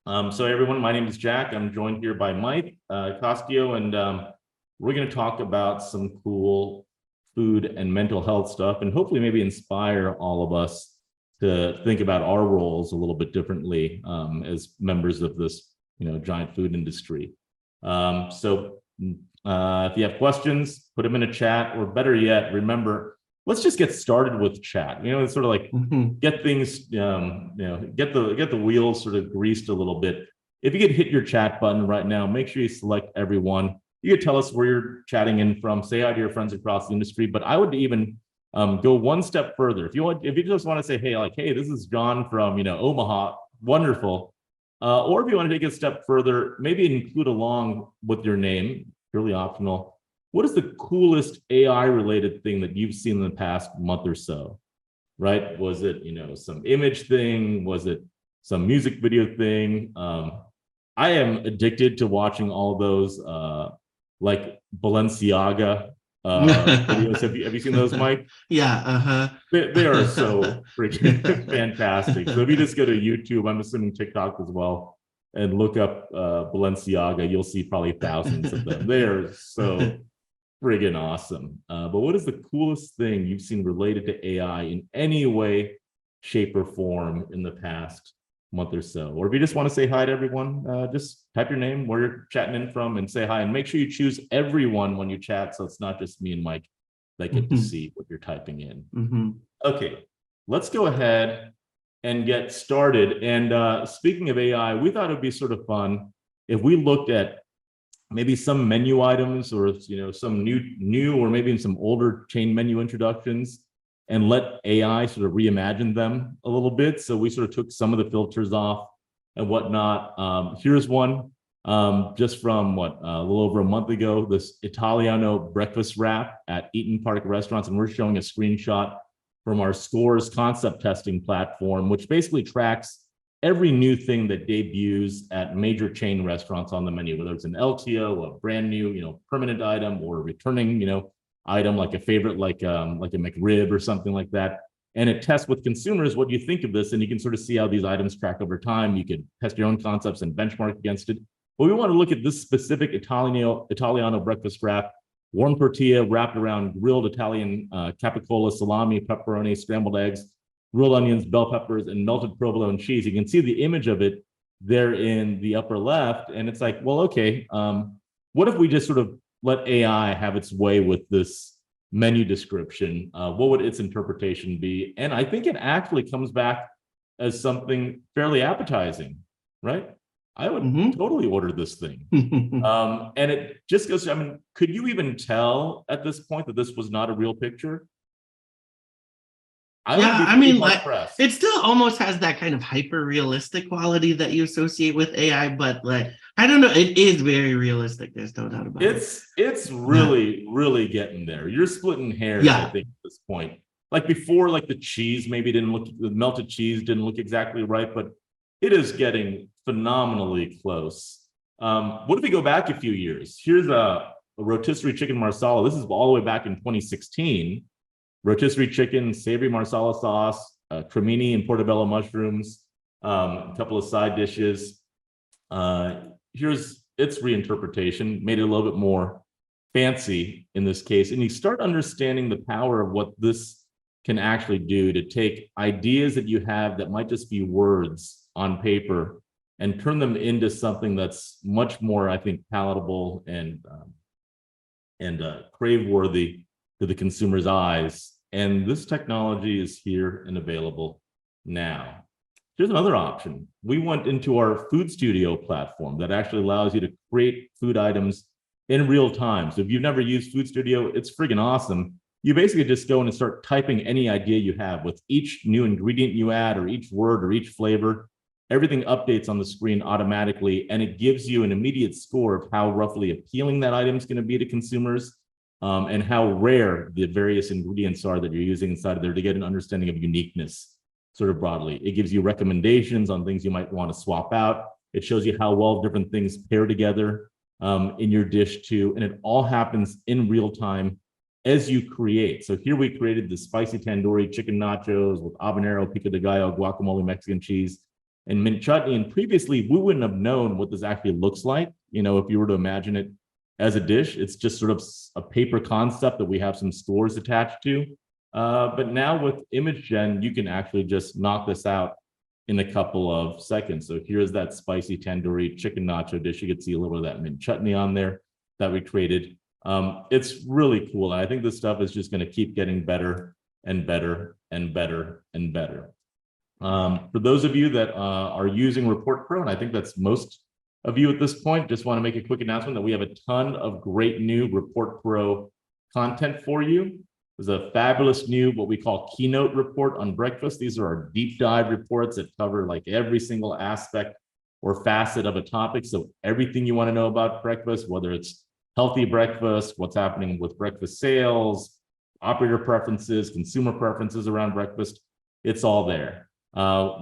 So everyone, my name is Jack. I'm joined here by Mike Costio, and we're going to talk about some cool food and mental health stuff, and hopefully maybe inspire all of us to think about our roles a little bit differently as members of this, giant food industry. If you have questions, put them in a chat, or better yet, remember, let's just get started with chat. It's sort of like get things, get the wheels sort of greased a little bit. If you could hit your chat button right now, make sure you select everyone. You could tell us where you're chatting in from, say hi to your friends across the industry, but I would even go one step further. If you just want to say, hey, this is John from, Omaha, wonderful. Or if you want to take a step further, maybe include along with your name, purely optional. What is the coolest AI related thing that you've seen in the past month or so? Right? Was it, some image thing? Was it some music video thing? I am addicted to watching all those like Balenciaga videos. Have you seen those, Mike? Yeah, They are so freaking fantastic. So if you just go to YouTube, I'm assuming TikTok as well, and look up Balenciaga, you'll see probably thousands of them. They are so friggin' awesome. But what is the coolest thing you've seen related to AI in any way, shape, or form in the past month or so? Or if you just want to say hi to everyone, just type your name, where you're chatting in from, and say hi. And make sure you choose everyone when you chat, so it's not just me and Mike that get to see what you're typing in. Okay, let's go ahead and get started. And speaking of AI, we thought it'd be sort of fun if we looked at maybe some menu items, or some new or maybe in some older chain menu introductions, and let AI sort of reimagine them a little bit. So we sort of took some of the filters off and whatnot. Here's one just from a little over a month ago, this Italiano breakfast wrap at Eaton Park Restaurants, and we're showing a screenshot from our Scores concept testing platform, which basically tracks every new thing that debuts at major chain restaurants on the menu, whether it's an LTO, a brand new, permanent item, or a returning, item like a favorite, like a McRib or something like that. And it tests with consumers what you think of this, and you can sort of see how these items track over time. You could test your own concepts and benchmark against it. But we want to look at this specific Italiano breakfast wrap, warm tortilla wrapped around grilled Italian capicola, salami, pepperoni, scrambled eggs, grilled onions, bell peppers, and melted provolone cheese. You can see the image of it there in the upper left. And it's like, well, okay, what if we just sort of let AI have its way with this menu description? What would its interpretation be? And I think it actually comes back as something fairly appetizing, right? I would totally order this thing. And it just goes, could you even tell at this point that this was not a real picture? It still almost has that kind of hyper realistic quality that you associate with AI, but I don't know, it is very realistic. There's no doubt about it. It's really getting there. You're splitting hairs, I think, at this point. Like before, like the melted cheese didn't look exactly right, but it is getting phenomenally close. What if we go back a few years? Here's a rotisserie chicken marsala. This is all the way back in 2016. Rotisserie chicken, savory marsala sauce, cremini and portobello mushrooms, a couple of side dishes. Here's its reinterpretation, made it a little bit more fancy in this case. And you start understanding the power of what this can actually do to take ideas that you have that might just be words on paper and turn them into something that's much more, I think, palatable and crave-worthy to the consumer's eyes. And this technology is here and available now. Here's another option. We went into our Food Studio platform that actually allows you to create food items in real time. So if you've never used Food Studio, it's friggin' awesome. You basically just go in and start typing any idea you have. With each new ingredient you add, or each word, or each flavor, everything updates on the screen automatically, and it gives you an immediate score of how roughly appealing that item is going to be to consumers. And how rare the various ingredients are that you're using inside of there, to get an understanding of uniqueness sort of broadly. It gives you recommendations on things you might want to swap out. It shows you how well different things pair together in your dish too. And it all happens in real time as you create. So here we created the spicy tandoori chicken nachos with habanero, pico de gallo, guacamole, Mexican cheese. and mint chutney. And previously, we wouldn't have known what this actually looks like. If you were to imagine it as a dish, it's just sort of a paper concept that we have some stores attached to. But now with image gen, you can actually just knock this out in a couple of seconds. So here's that spicy tandoori chicken nacho dish. You can see a little bit of that mint chutney on there that we created. It's really cool. And I think this stuff is just going to keep getting better and better and better and better. For those of you that are using Report Pro, and I think that's most of you at this point, just want to make a quick announcement that we have a ton of great new Report Pro content for you. There's a fabulous new, what we call keynote report on breakfast. These are our deep dive reports that cover like every single aspect or facet of a topic. So everything you want to know about breakfast, whether it's healthy breakfast, what's happening with breakfast sales, operator preferences, consumer preferences around breakfast, it's all there.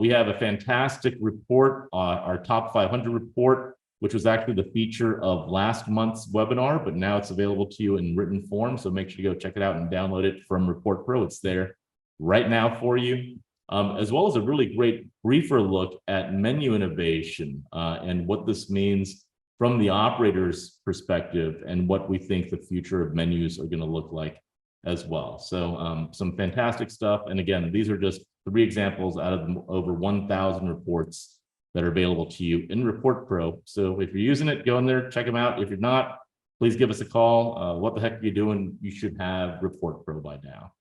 We have a fantastic report, our top 500 report, which was actually the feature of last month's webinar, but now it's available to you in written form. So make sure you go check it out and download it from Report Pro. It's there right now for you, as well as a really great briefer look at menu innovation and what this means from the operator's perspective and what we think the future of menus are going to look like as well. So some fantastic stuff. And again, these are just 3 examples out of over 1,000 reports that are available to you in Report Pro. So if you're using it, go in there, check them out. If you're not, please give us a call. What the heck are you doing? You should have Report Pro by now.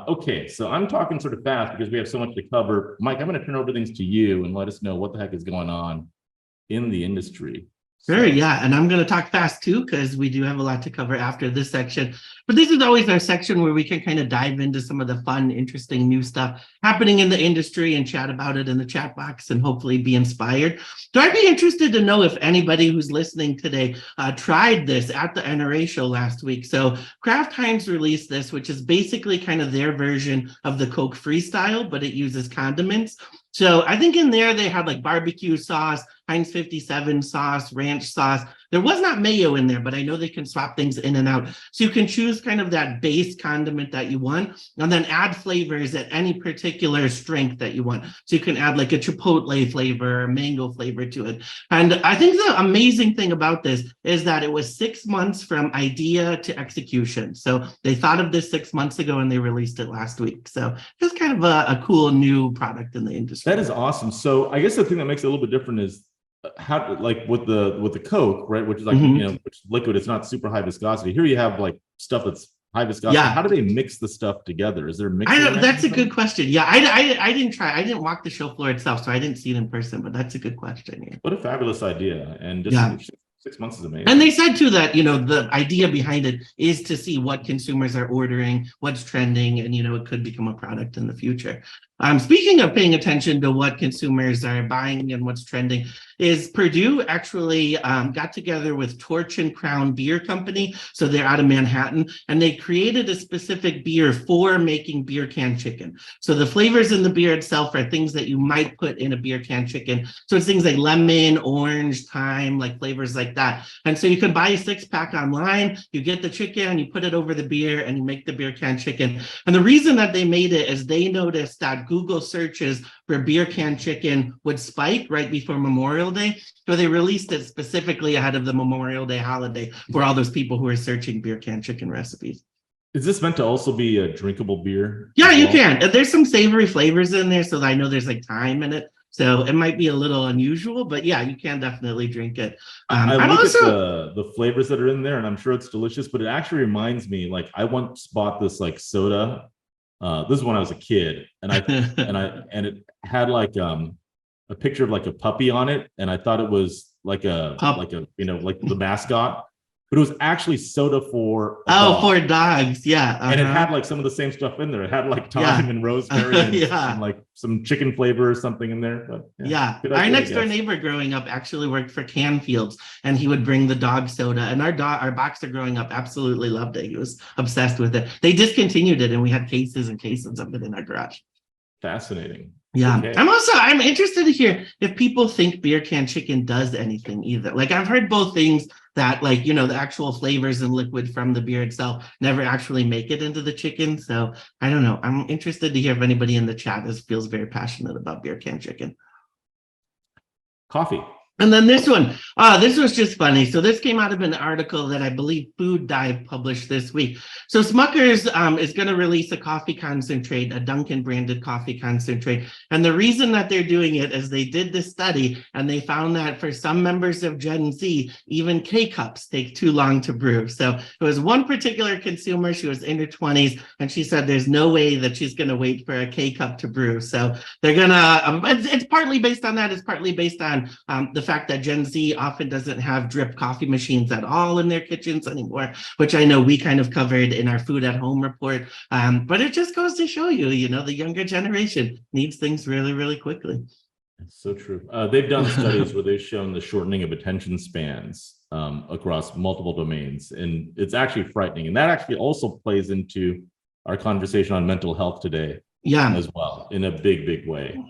Okay, so I'm talking sort of fast because we have so much to cover. Mike, I'm going to turn over things to you and let us know what the heck is going on in the industry. Sure, yeah, and I'm going to talk fast too because we do have a lot to cover after this section. But this is always our section where we can kind of dive into some of the fun, interesting new stuff happening in the industry and chat about it in the chat box and hopefully be inspired. So I'd be interested to know if anybody who's listening today tried this at the NRA show last week. So Kraft Heinz released this, which is basically kind of their version of the Coke Freestyle, but it uses condiments. So I think in there they had like barbecue sauce, Heinz 57 sauce, ranch sauce. There was not mayo in there, but I know they can swap things in and out. So you can choose kind of that base condiment that you want and then add flavors at any particular strength that you want. So you can add like a chipotle flavor or mango flavor to it. And I think the amazing thing about this is that it was 6 months from idea to execution. So they thought of this 6 months ago and they released it last week. So it's kind of a cool new product in the industry. That is awesome. So I guess the thing that makes it a little bit different is how, like with the Coke, right, which is like which is liquid, it's not super high viscosity. Here you have like stuff that's high viscosity. Yeah. How do they mix the stuff together? Is there a mix? That's a good question. Yeah, I didn't try. I didn't walk the show floor itself, so I didn't see it in person. But that's a good question. Yeah. What a fabulous idea! And just 6 months is amazing. And they said too that the idea behind it is to see what consumers are ordering, what's trending, and it could become a product in the future. Speaking of paying attention to what consumers are buying and what's trending, is Purdue actually got together with Torch and Crown Beer Company. So they're out of Manhattan, and they created a specific beer for making beer can chicken. So the flavors in the beer itself are things that you might put in a beer can chicken. So it's things like lemon, orange, thyme, like flavors like that. And so you can buy a 6-pack online, you get the chicken, you put it over the beer, and you make the beer can chicken. And the reason that they made it is they noticed that Google searches for beer can chicken would spike right before Memorial Day. So they released it specifically ahead of the Memorial Day holiday for all those people who are searching beer can chicken recipes. Is this meant to also be a drinkable beer? Yeah, you can. There's some savory flavors in there, so I know there's like thyme in it. So it might be a little unusual, but yeah, you can definitely drink it. I look at the flavors that are in there, and I'm sure it's delicious, but it actually reminds me, like I once bought this like soda. This is when I was a kid, and it had like a picture of like a puppy on it, and I thought it was like a like the mascot, but it was actually soda for for dogs, yeah. And it had like some of the same stuff in there. It had like thyme and rosemary and like some chicken flavor or something in there. But, our next door neighbor growing up actually worked for Canfields, and he would bring the dog soda. And our boxer growing up absolutely loved it. He was obsessed with it. They discontinued it, and we had cases and cases of it in our garage. Fascinating. Yeah. Okay. I'm interested to hear if people think beer can chicken does anything either. Like I've heard both things that like, the actual flavors and liquid from the beer itself never actually make it into the chicken. So I don't know. I'm interested to hear if anybody in the chat feels very passionate about beer can chicken. Coffee. And then this one, this was just funny. So this came out of an article that I believe Food Dive published this week. So Smucker's is going to release a coffee concentrate, a Dunkin' branded coffee concentrate. And the reason that they're doing it is they did this study and they found that for some members of Gen Z, even K-cups take too long to brew. So it was one particular consumer, she was in her 20s, and she said there's no way that she's going to wait for a K-cup to brew. So they're going to, it's partly based on that. It's partly based on the fact that Gen Z often doesn't have drip coffee machines at all in their kitchens anymore, which I know we kind of covered in our food at home report. But it just goes to show you, you know, the younger generation needs things really, really quickly. It's so true. They've done studies where they've shown the shortening of attention spans across multiple domains, and it's actually frightening. And that actually also plays into our conversation on mental health today, as well, in a big, big way.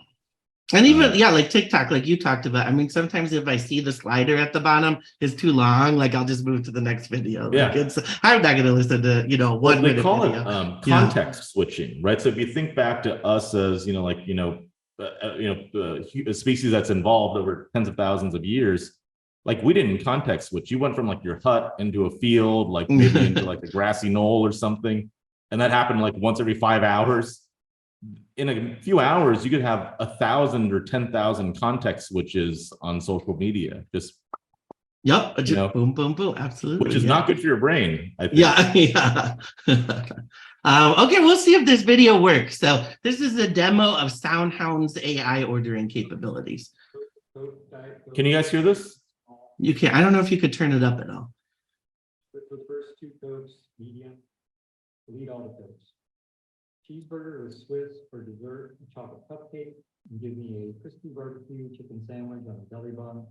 And even, like TikTok, like you talked about, I mean, sometimes if I see the slider at the bottom is too long, like I'll just move to the next video. Yeah. Like I'm not going to listen to, you know, one minute call video. It context switching, right? So if you think back to us as, you know, like, a species that's evolved over tens of thousands of years, like we didn't context switch. You went from like your hut into a field, like maybe into like a grassy knoll or something. And that happened like once every 5 hours. In a few hours, you could have 1,000 or 10,000 context switches on social media. Just boom, boom, boom. Absolutely. Which is not good for your brain, I think. Yeah. Okay, we'll see if this video works. So this is a demo of SoundHound's AI ordering capabilities. Can you guys hear this? You can. I don't know if you could turn it up at all. With the first two codes, medium, delete all the codes. Cheeseburger with Swiss for dessert, a chocolate cupcake, and give me a crispy barbecue chicken sandwich on a deli bun.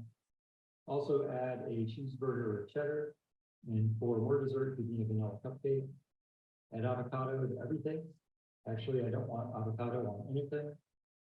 Also add a cheeseburger with cheddar, and for more dessert, give me a vanilla cupcake. Add avocado to everything. Actually, I don't want avocado on anything.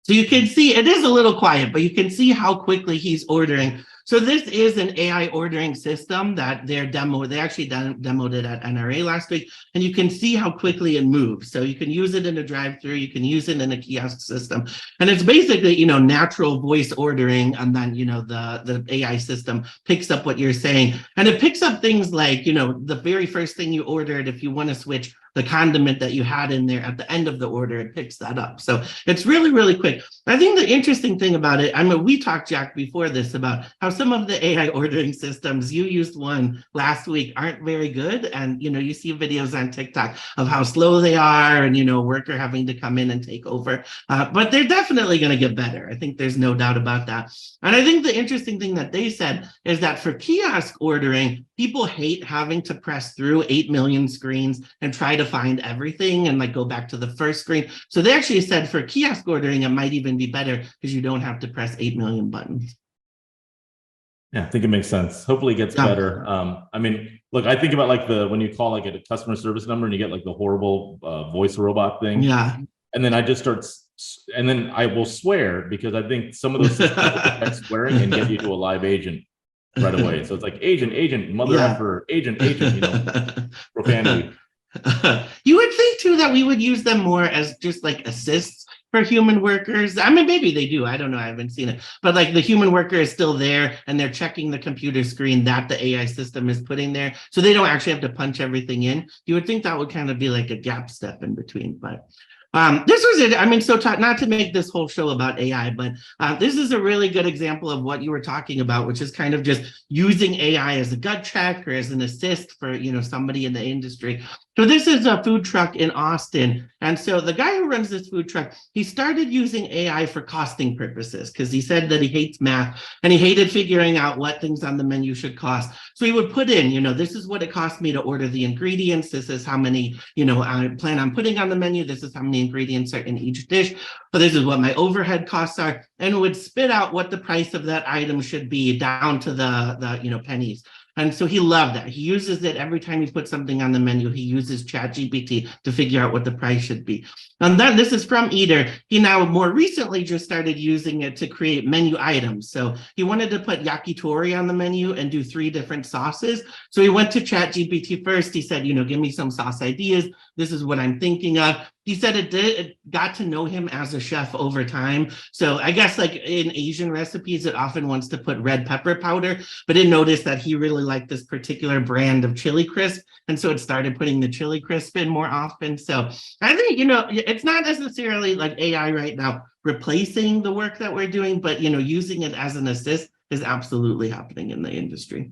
So you can see it is a little quiet, but you can see how quickly he's ordering. So this is an AI ordering system that they actually demoed it at NRA last week, and you can see how quickly it moves. So you can use it in a drive-through, you can use it in a kiosk system. And it's basically, you know, natural voice ordering, and then, you know, the AI system picks up what you're saying. And it picks up things like, you know, the very first thing you ordered, if you want to switch the condiment that you had in there at the end of the order, it picks that up. So it's really, really quick. I think the interesting thing about it, I mean, we talked, Jack, before this about how some of the AI ordering systems, you used one last week, aren't very good. And, you know, you see videos on TikTok of how slow they are and, you know, worker having to come in and take over. But they're definitely going to get better. I think there's no doubt about that. And I think the interesting thing that they said is that for kiosk ordering, people hate having to press through 8 million screens and try to find everything and like go back to the first screen. So they actually said for kiosk ordering, it might even be better because you don't have to press 8 million buttons. Yeah, I think it makes sense. Hopefully it gets better. I mean, look, I think about like when you call like a customer service number and you get like the horrible voice robot thing. Yeah. And then I just start, and then I will swear because I think some of those systems swearing and get you to a live agent right away. So it's like agent, mother effer, agent, you know, profanity. You would think too that we would use them more as just like assists for human workers. I mean, maybe they do. I don't know. I haven't seen it. But like the human worker is still there and they're checking the computer screen that the AI system is putting there. So they don't actually have to punch everything in. You would think that would kind of be like a gap step in between. But this was it. I mean, so not to make this whole show about AI, but this is a really good example of what you were talking about, which is kind of just using AI as a gut check or as an assist for, you know, somebody in the industry. So this is a food truck in Austin. And so the guy who runs this food truck, he started using AI for costing purposes because he said that he hates math and he hated figuring out what things on the menu should cost. So he would put in, you know, this is what it cost me to order the ingredients. This is how many, you know, I plan on putting on the menu. This is how many ingredients are in each dish. But this is what my overhead costs are, and would spit out what the price of that item should be down to the you know, pennies. And so he loved that. He uses it every time he puts something on the menu. He uses ChatGPT to figure out what the price should be. And then this is from Eater. He now more recently just started using it to create menu items. So he wanted to put yakitori on the menu and do 3 different sauces. So he went to ChatGPT first. He said, you know, give me some sauce ideas. This is what I'm thinking of. He said it got to know him as a chef over time. So I guess like in Asian recipes, it often wants to put red pepper powder, but it noticed that he really liked this particular brand of chili crisp. And so it started putting the chili crisp in more often. So I think, it's not necessarily like AI right now replacing the work that we're doing, but, using it as an assist is absolutely happening in the industry.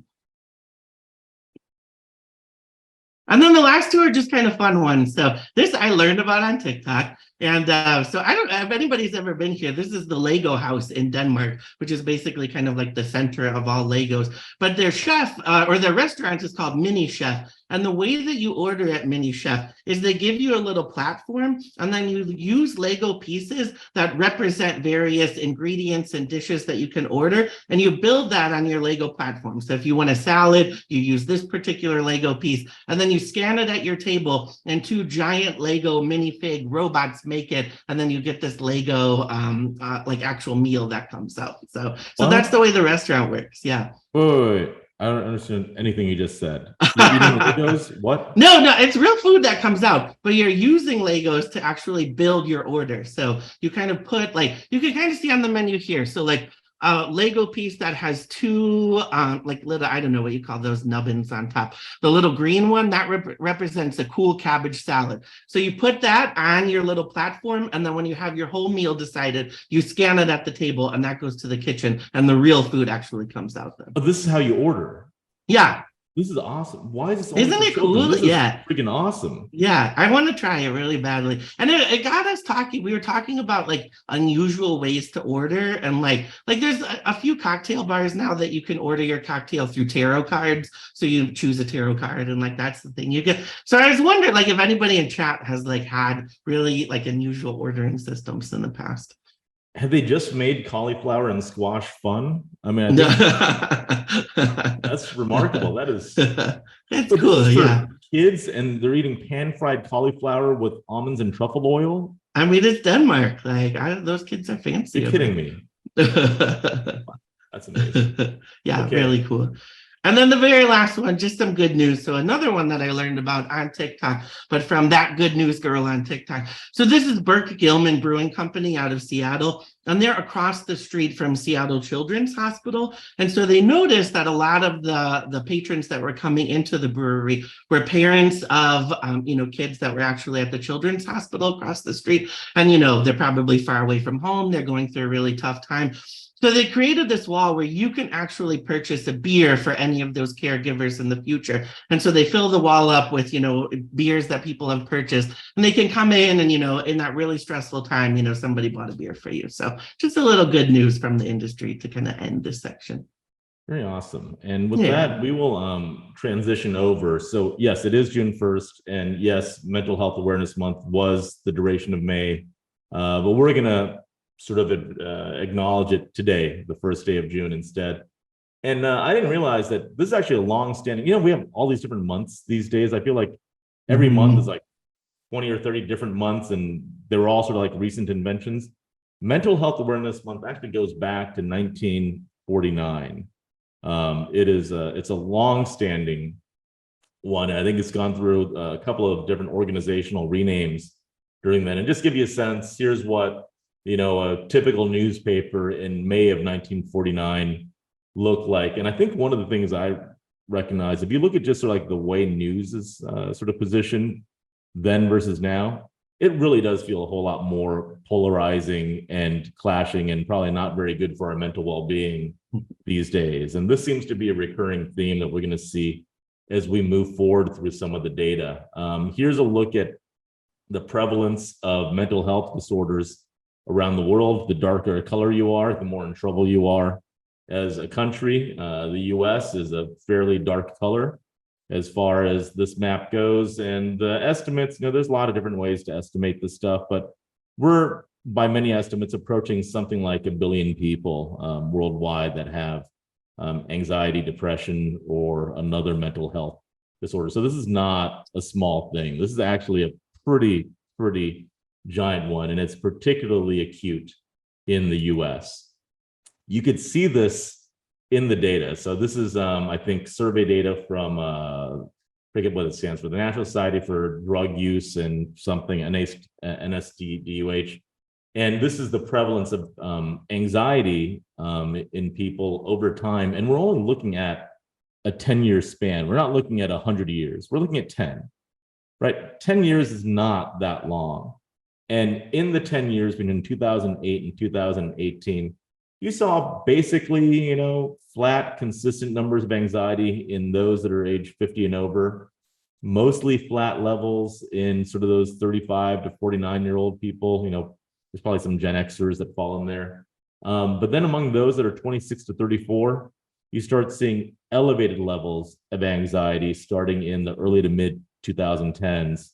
And then the last two are just kind of fun ones. So this I learned about on TikTok. And so I don't know if anybody's ever been here. This is the Lego house in Denmark, which is basically kind of like the center of all Legos. But their chef or their restaurant is called Mini Chef. And the way that you order at Mini Chef is they give you a little platform and then you use Lego pieces that represent various ingredients and dishes that you can order. And you build that on your Lego platform. So if you want a salad, you use this particular Lego piece and then you scan it at your table and two giant Lego minifig robots make it. And then you get this Lego like actual meal that comes out. So that's the way the restaurant works. Yeah. Wait. I don't understand anything you just said. You're eating Legos? What? No, it's real food that comes out, but you're using Legos to actually build your order. So you kind of put you can kind of see on the menu here. So like a Lego piece that has two little, I don't know what you call those nubbins on top. The little green one, that represents a cool cabbage salad. So you put that on your little platform, and then when you have your whole meal decided, you scan it at the table, and that goes to the kitchen, and the real food actually comes out then. Oh, this is how you order. Yeah. This is awesome. Why is this? Isn't it cool? This is yeah. Freaking awesome. Yeah, I want to try it really badly. And it got us talking. We were talking about like unusual ways to order. And like there's a few cocktail bars now that you can order your cocktail through tarot cards. So you choose a tarot card and like that's the thing you get. So I was wondering like if anybody in chat has like had really like unusual ordering systems in the past. Have they just made cauliflower and squash fun? I mean, I think that's remarkable. That is it's cool. Yeah. Kids and they're eating pan-fried cauliflower with almonds and truffle oil. I mean, it's Denmark. Like those kids are fancy. You're kidding me. That's amazing. Yeah, okay. Really cool. And then the very last one, just some good news. So another one that I learned about on TikTok, but from that good news girl on TikTok. So this is Burke Gilman Brewing Company out of Seattle, and they're across the street from Seattle Children's Hospital. And so they noticed that a lot of the patrons that were coming into the brewery were parents of, kids that were actually at the Children's Hospital across the street. And, they're probably far away from home. They're going through a really tough time. So they created this wall where you can actually purchase a beer for any of those caregivers in the future. And so they fill the wall up with, beers that people have purchased, and they can come in and, in that really stressful time, somebody bought a beer for you. So just a little good news from the industry to kind of end this section. Very awesome. And with that, we will transition over. So yes, it is June 1st. And yes, Mental Health Awareness Month was the duration of May. But we're going to sort of acknowledge it today, the first day of June instead. And I didn't realize that this is actually a long-standing, we have all these different months these days. I feel like every month is like 20 or 30 different months, and they were all sort of like recent inventions. Mental Health Awareness Month actually goes back to 1949. It's a long-standing one. I think it's gone through a couple of different organizational renames during that. And just give you a sense, here's what a typical newspaper in May of 1949 looked like. And I think one of the things I recognize, if you look at just sort of like the way news is sort of positioned then versus now, it really does feel a whole lot more polarizing and clashing and probably not very good for our mental well-being these days. And this seems to be a recurring theme that we're going to see as we move forward through some of the data. Here's a look at the prevalence of mental health disorders around the world. The darker a color you are, the more in trouble you are as a country. The US is a fairly dark color as far as this map goes. And the estimates, there's a lot of different ways to estimate this stuff, but we're, by many estimates, approaching something like 1 billion people worldwide that have anxiety, depression, or another mental health disorder. So this is not a small thing. This is actually a pretty giant one, and it's particularly acute in the US. You could see this in the data. So this is, I think, survey data from forget what it stands for, the National Society for Drug Use and something, NSDUH. And this is the prevalence of anxiety in people over time. And we're only looking at a 10-year span. We're not looking at 100 years. We're looking at 10, right? 10 years is not that long. And in the 10 years between 2008 and 2018, you saw basically, flat, consistent numbers of anxiety in those that are age 50 and over, mostly flat levels in sort of those 35 to 49-year-old people. There's probably some Gen Xers that fall in there. But then among those that are 26 to 34, you start seeing elevated levels of anxiety starting in the early to mid 2010s.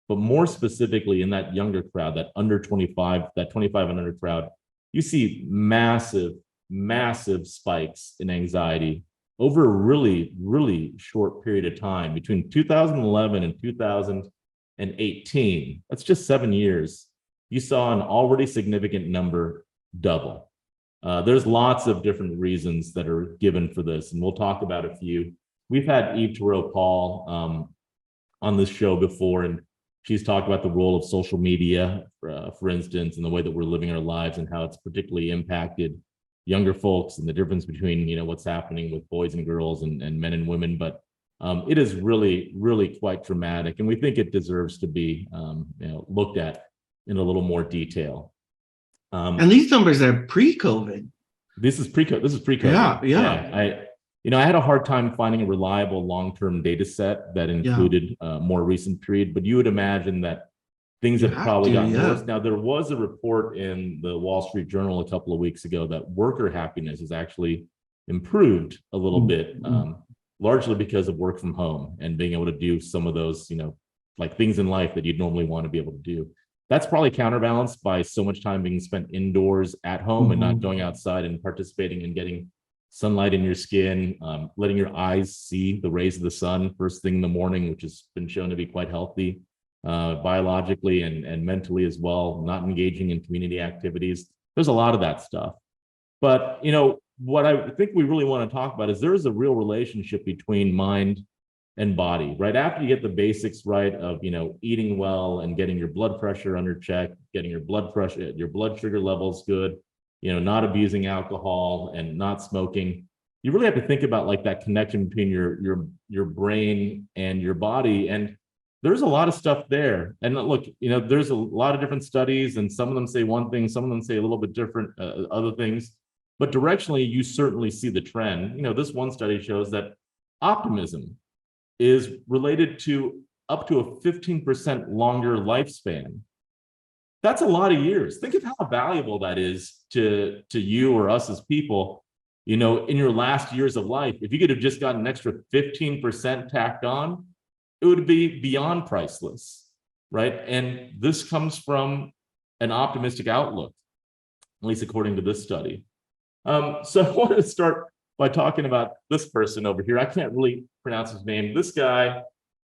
But more specifically in that younger crowd, that under 25, that 25 and under crowd, you see massive, massive spikes in anxiety over a really, really short period of time between 2011 and 2018. That's just 7 years. You saw an already significant number double. There's lots of different reasons that are given for this, and we'll talk about a few. We've had Eve Thoreau-Paul on this show before, and she's talked about the role of social media, for instance, and the way that we're living our lives and how it's particularly impacted younger folks and the difference between, what's happening with boys and girls and men and women. But it is really, really quite dramatic. And we think it deserves to be, looked at in a little more detail. And these numbers are pre-COVID. This is pre-COVID. Yeah. I had a hard time finding a reliable long-term data set that included a more recent period, but you would imagine that things have probably gotten worse. Now, there was a report in the Wall Street Journal a couple of weeks ago that worker happiness has actually improved a little bit, largely because of work from home and being able to do some of those, like things in life that you'd normally want to be able to do. That's probably counterbalanced by so much time being spent indoors at home and not going outside and participating and getting sunlight in your skin, letting your eyes see the rays of the sun first thing in the morning, which has been shown to be quite healthy biologically and mentally as well, not engaging in community activities. There's a lot of that stuff. But, what I think we really want to talk about is there is a real relationship between mind and body, right? After you get the basics right of, eating well and getting your blood pressure under check, getting your blood sugar levels good, not abusing alcohol and not smoking, you really have to think about like that connection between your brain and your body. And there's a lot of stuff there. And look, there's a lot of different studies, and some of them say one thing, some of them say a little bit different, other things. But directionally, you certainly see the trend. This one study shows that optimism is related to up to a 15% longer lifespan. That's a lot of years. Think of how valuable that is to you or us as people, in your last years of life. If you could have just gotten an extra 15% tacked on, it would be beyond priceless, right? And this comes from an optimistic outlook, at least according to this study. So I wanted to start by talking about this person over here. I can't really pronounce his name. This guy,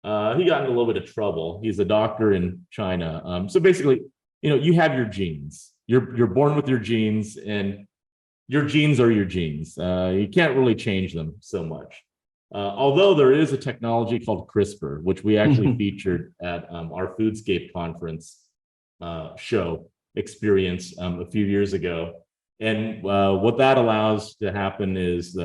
he got in a little bit of trouble. He's a doctor in China. So basically, you have your genes. You're born with your genes, and your genes are your genes. You can't really change them so much. Although there is a technology called CRISPR, which we actually featured at our Foodscape conference experience a few years ago. And what that allows to happen is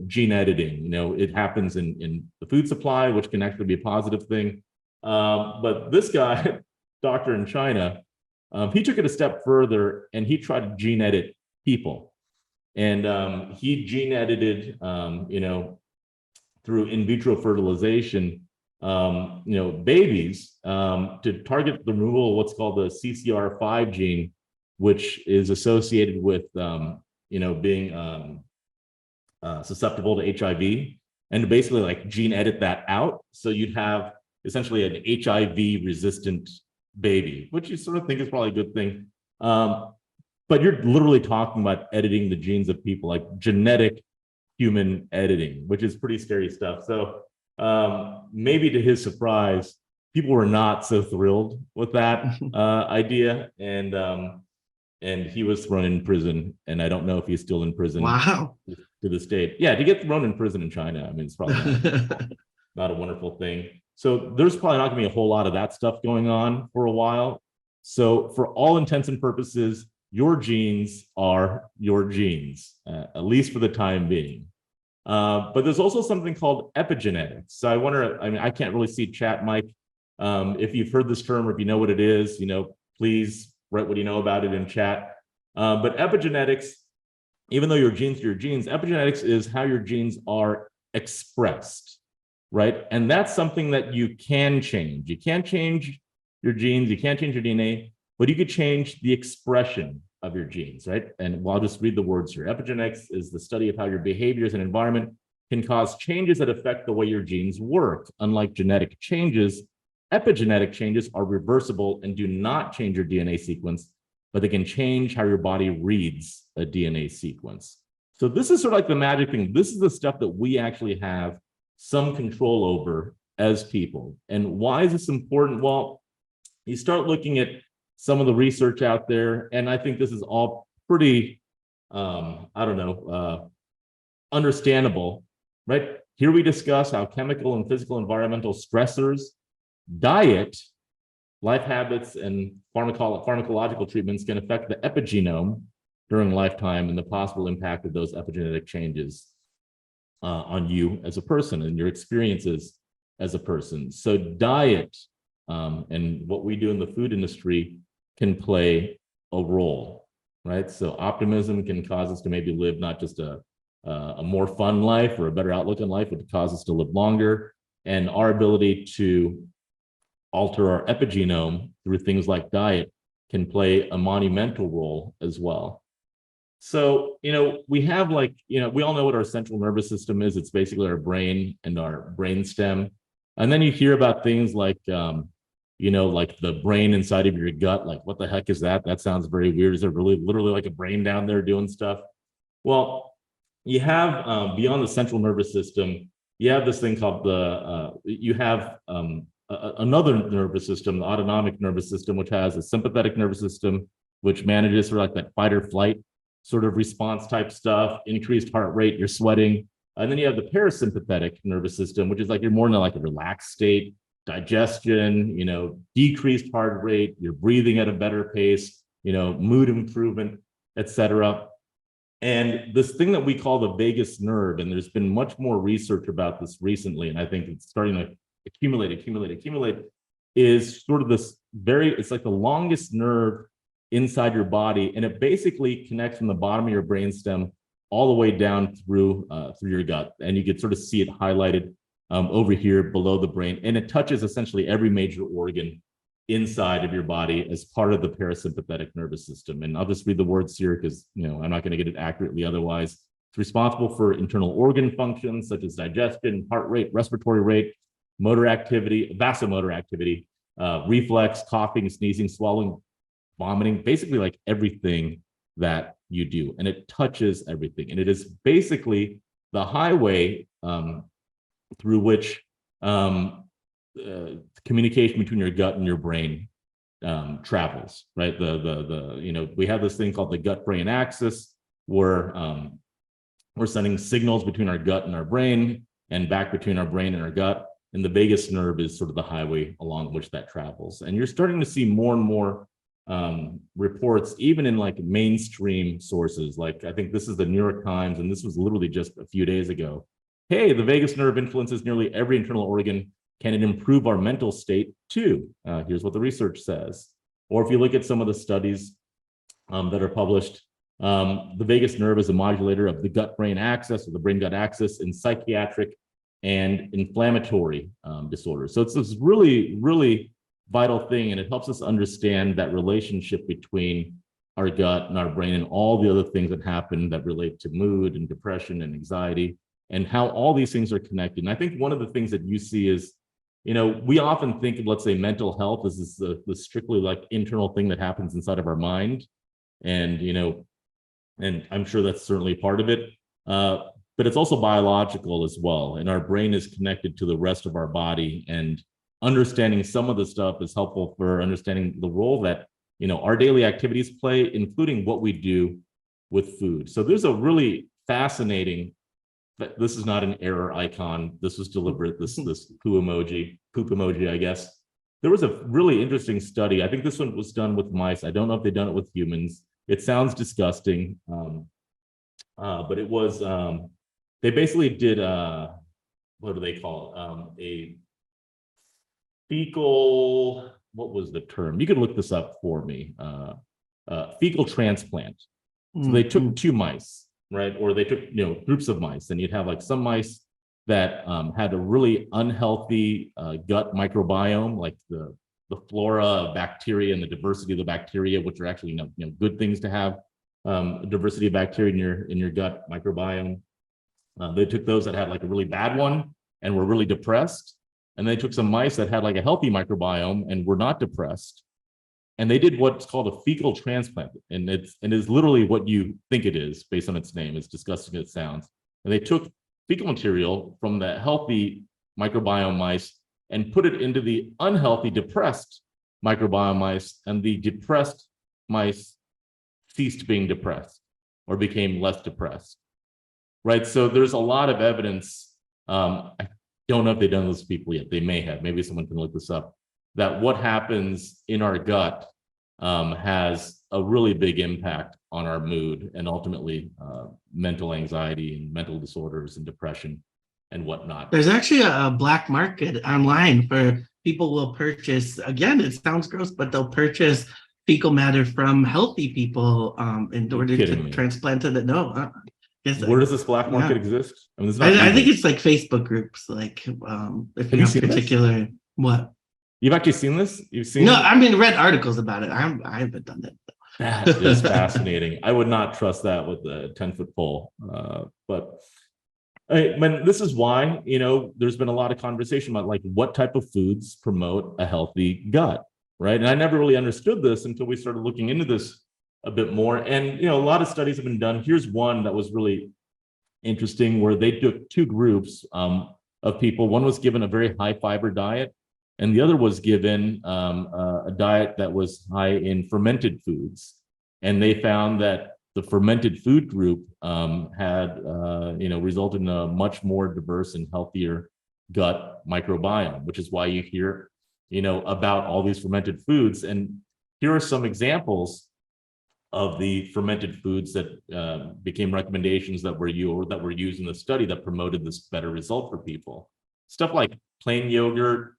gene editing. It happens in the food supply, which can actually be a positive thing. But this guy, doctor in China, he took it a step further, and he tried to gene edit people. And he gene edited, through in vitro fertilization, babies to target the removal of what's called the CCR5 gene, which is associated with, being susceptible to HIV, and to basically like gene edit that out. So you'd have essentially an HIV resistant baby, which you sort of think is probably a good thing. But you're literally talking about editing the genes of people, like genetic human editing, which is pretty scary stuff. So maybe to his surprise, people were not so thrilled with that idea, and he was thrown in prison. And I don't know if he's still in prison. Wow. To this date. Yeah, to get thrown in prison in China, I mean, it's probably not a wonderful thing. So there's probably not gonna be a whole lot of that stuff going on for a while. So for all intents and purposes, your genes are your genes, at least for the time being. But there's also something called epigenetics. So I wonder, I mean, I can't really see chat, Mike. If you've heard this term or if you know what it is, please write what you know about it in chat. But epigenetics, even though your genes are your genes, epigenetics is how your genes are expressed, right? And that's something that you can change. You can't change your genes, you can't change your DNA, but you could change the expression of your genes, right? And I'll just read the words here. Epigenetics is the study of how your behaviors and environment can cause changes that affect the way your genes work. Unlike genetic changes, epigenetic changes are reversible and do not change your DNA sequence, but they can change how your body reads a DNA sequence. So this is sort of like the magic thing. This is the stuff that we actually have some control over as people. And why is this important? Well, you start looking at some of the research out there, and I think this is all pretty, understandable, right? Here we discuss how chemical and physical environmental stressors, diet, life habits, and pharmacological treatments can affect the epigenome during lifetime and the possible impact of those epigenetic changes on you as a person and your experiences as a person. So diet and what we do in the food industry can play a role, right? So optimism can cause us to maybe live not just a more fun life or a better outlook on life, but to cause us to live longer. And our ability to alter our epigenome through things like diet can play a monumental role as well. So, we have we all know what our central nervous system is. It's basically our brain and our brainstem. And then you hear about things like, like the brain inside of your gut. Like, what the heck is that? That sounds very weird. Is there really literally like a brain down there doing stuff? Well, you have beyond the central nervous system, you have this thing called another nervous system, the autonomic nervous system, which has a sympathetic nervous system, which manages sort of like that fight or flight sort of response type stuff, increased heart rate, you're sweating. And then you have the parasympathetic nervous system, which is like you're more in like a relaxed state, digestion, decreased heart rate, you're breathing at a better pace, mood improvement, etc. And this thing that we call the vagus nerve, and there's been much more research about this recently, and I think it's starting to accumulate, is sort of this it's like the longest nerve inside your body, and it basically connects from the bottom of your brainstem all the way down through your gut, and you can sort of see it highlighted over here below the brain, and it touches essentially every major organ inside of your body as part of the parasympathetic nervous system. And I'll just read the words here because I'm not going to get it accurately otherwise. It's responsible for internal organ functions such as digestion, heart rate, respiratory rate, motor activity, vasomotor activity, reflex, coughing, sneezing, swallowing, vomiting, basically like everything that you do. And it touches everything. And it is basically the highway through which communication between your gut and your brain travels, right? We have this thing called the gut-brain axis, where we're sending signals between our gut and our brain, and back between our brain and our gut. And the vagus nerve is sort of the highway along which that travels. And you're starting to see more and more reports, even in like mainstream sources. Like I think this is the New York Times, and this was literally just a few days ago. Hey, the vagus nerve influences nearly every internal organ. Can it improve our mental state too? Here's what the research says. Or if you look at some of the studies that are published, the vagus nerve is a modulator of the gut-brain axis, or the brain-gut axis, in psychiatric and inflammatory disorders. So it's this really, really vital thing, and it helps us understand that relationship between our gut and our brain and all the other things that happen that relate to mood and depression and anxiety, and how all these things are connected. And I think one of the things that you see is, we often think of, let's say, mental health as this strictly like internal thing that happens inside of our mind. And, and I'm sure that's certainly part of it. But it's also biological as well. And our brain is connected to the rest of our body, and understanding some of the stuff is helpful for understanding the role that, our daily activities play, including what we do with food. So there's a really fascinating this is not an error icon. This was deliberate. This poop emoji, I guess. There was a really interesting study. I think this one was done with mice. I don't know if they've done it with humans. It sounds disgusting, but it was. They basically did what do they call it? A fecal. What was the term? You could look this up for me. Fecal transplant. So they took two mice, right? Or they took, groups of mice, and you'd have like some mice that had a really unhealthy gut microbiome, like the flora of bacteria and the diversity of the bacteria, which are actually good things to have, diversity of bacteria in your gut microbiome. They took those that had like a really bad one and were really depressed, and they took some mice that had like a healthy microbiome and were not depressed. And they did what's called a fecal transplant, and it is literally what you think it is based on its name. It's disgusting as it sounds. And they took fecal material from the healthy microbiome mice and put it into the unhealthy, depressed microbiome mice, and the depressed mice ceased being depressed or became less depressed. Right. So there's a lot of evidence. I don't know if they've done this to people yet. They may have. Maybe someone can look this up. That what happens in our gut has a really big impact on our mood and ultimately mental anxiety and mental disorders and depression and whatnot. There's actually a black market online for people will purchase, again, it sounds gross, but they'll purchase fecal matter from healthy people in order to transplant it. No. Where does this black market exist? I mean, I think it's like Facebook groups, like if you have particular what. You've actually seen this? You've seen? No, I mean, read articles about it. I haven't done it. That is fascinating. I would not trust that with a 10-foot pole. But this is why, there's been a lot of conversation about like what type of foods promote a healthy gut, right? And I never really understood this until we started looking into this a bit more. And, a lot of studies have been done. Here's one that was really interesting where they took two groups of people. One was given a very high fiber diet, and the other was given a diet that was high in fermented foods. And they found that the fermented food group had, resulted in a much more diverse and healthier gut microbiome, which is why you hear, about all these fermented foods. And here are some examples of the fermented foods that became recommendations that were used in the study that promoted this better result for people. Stuff like plain yogurt,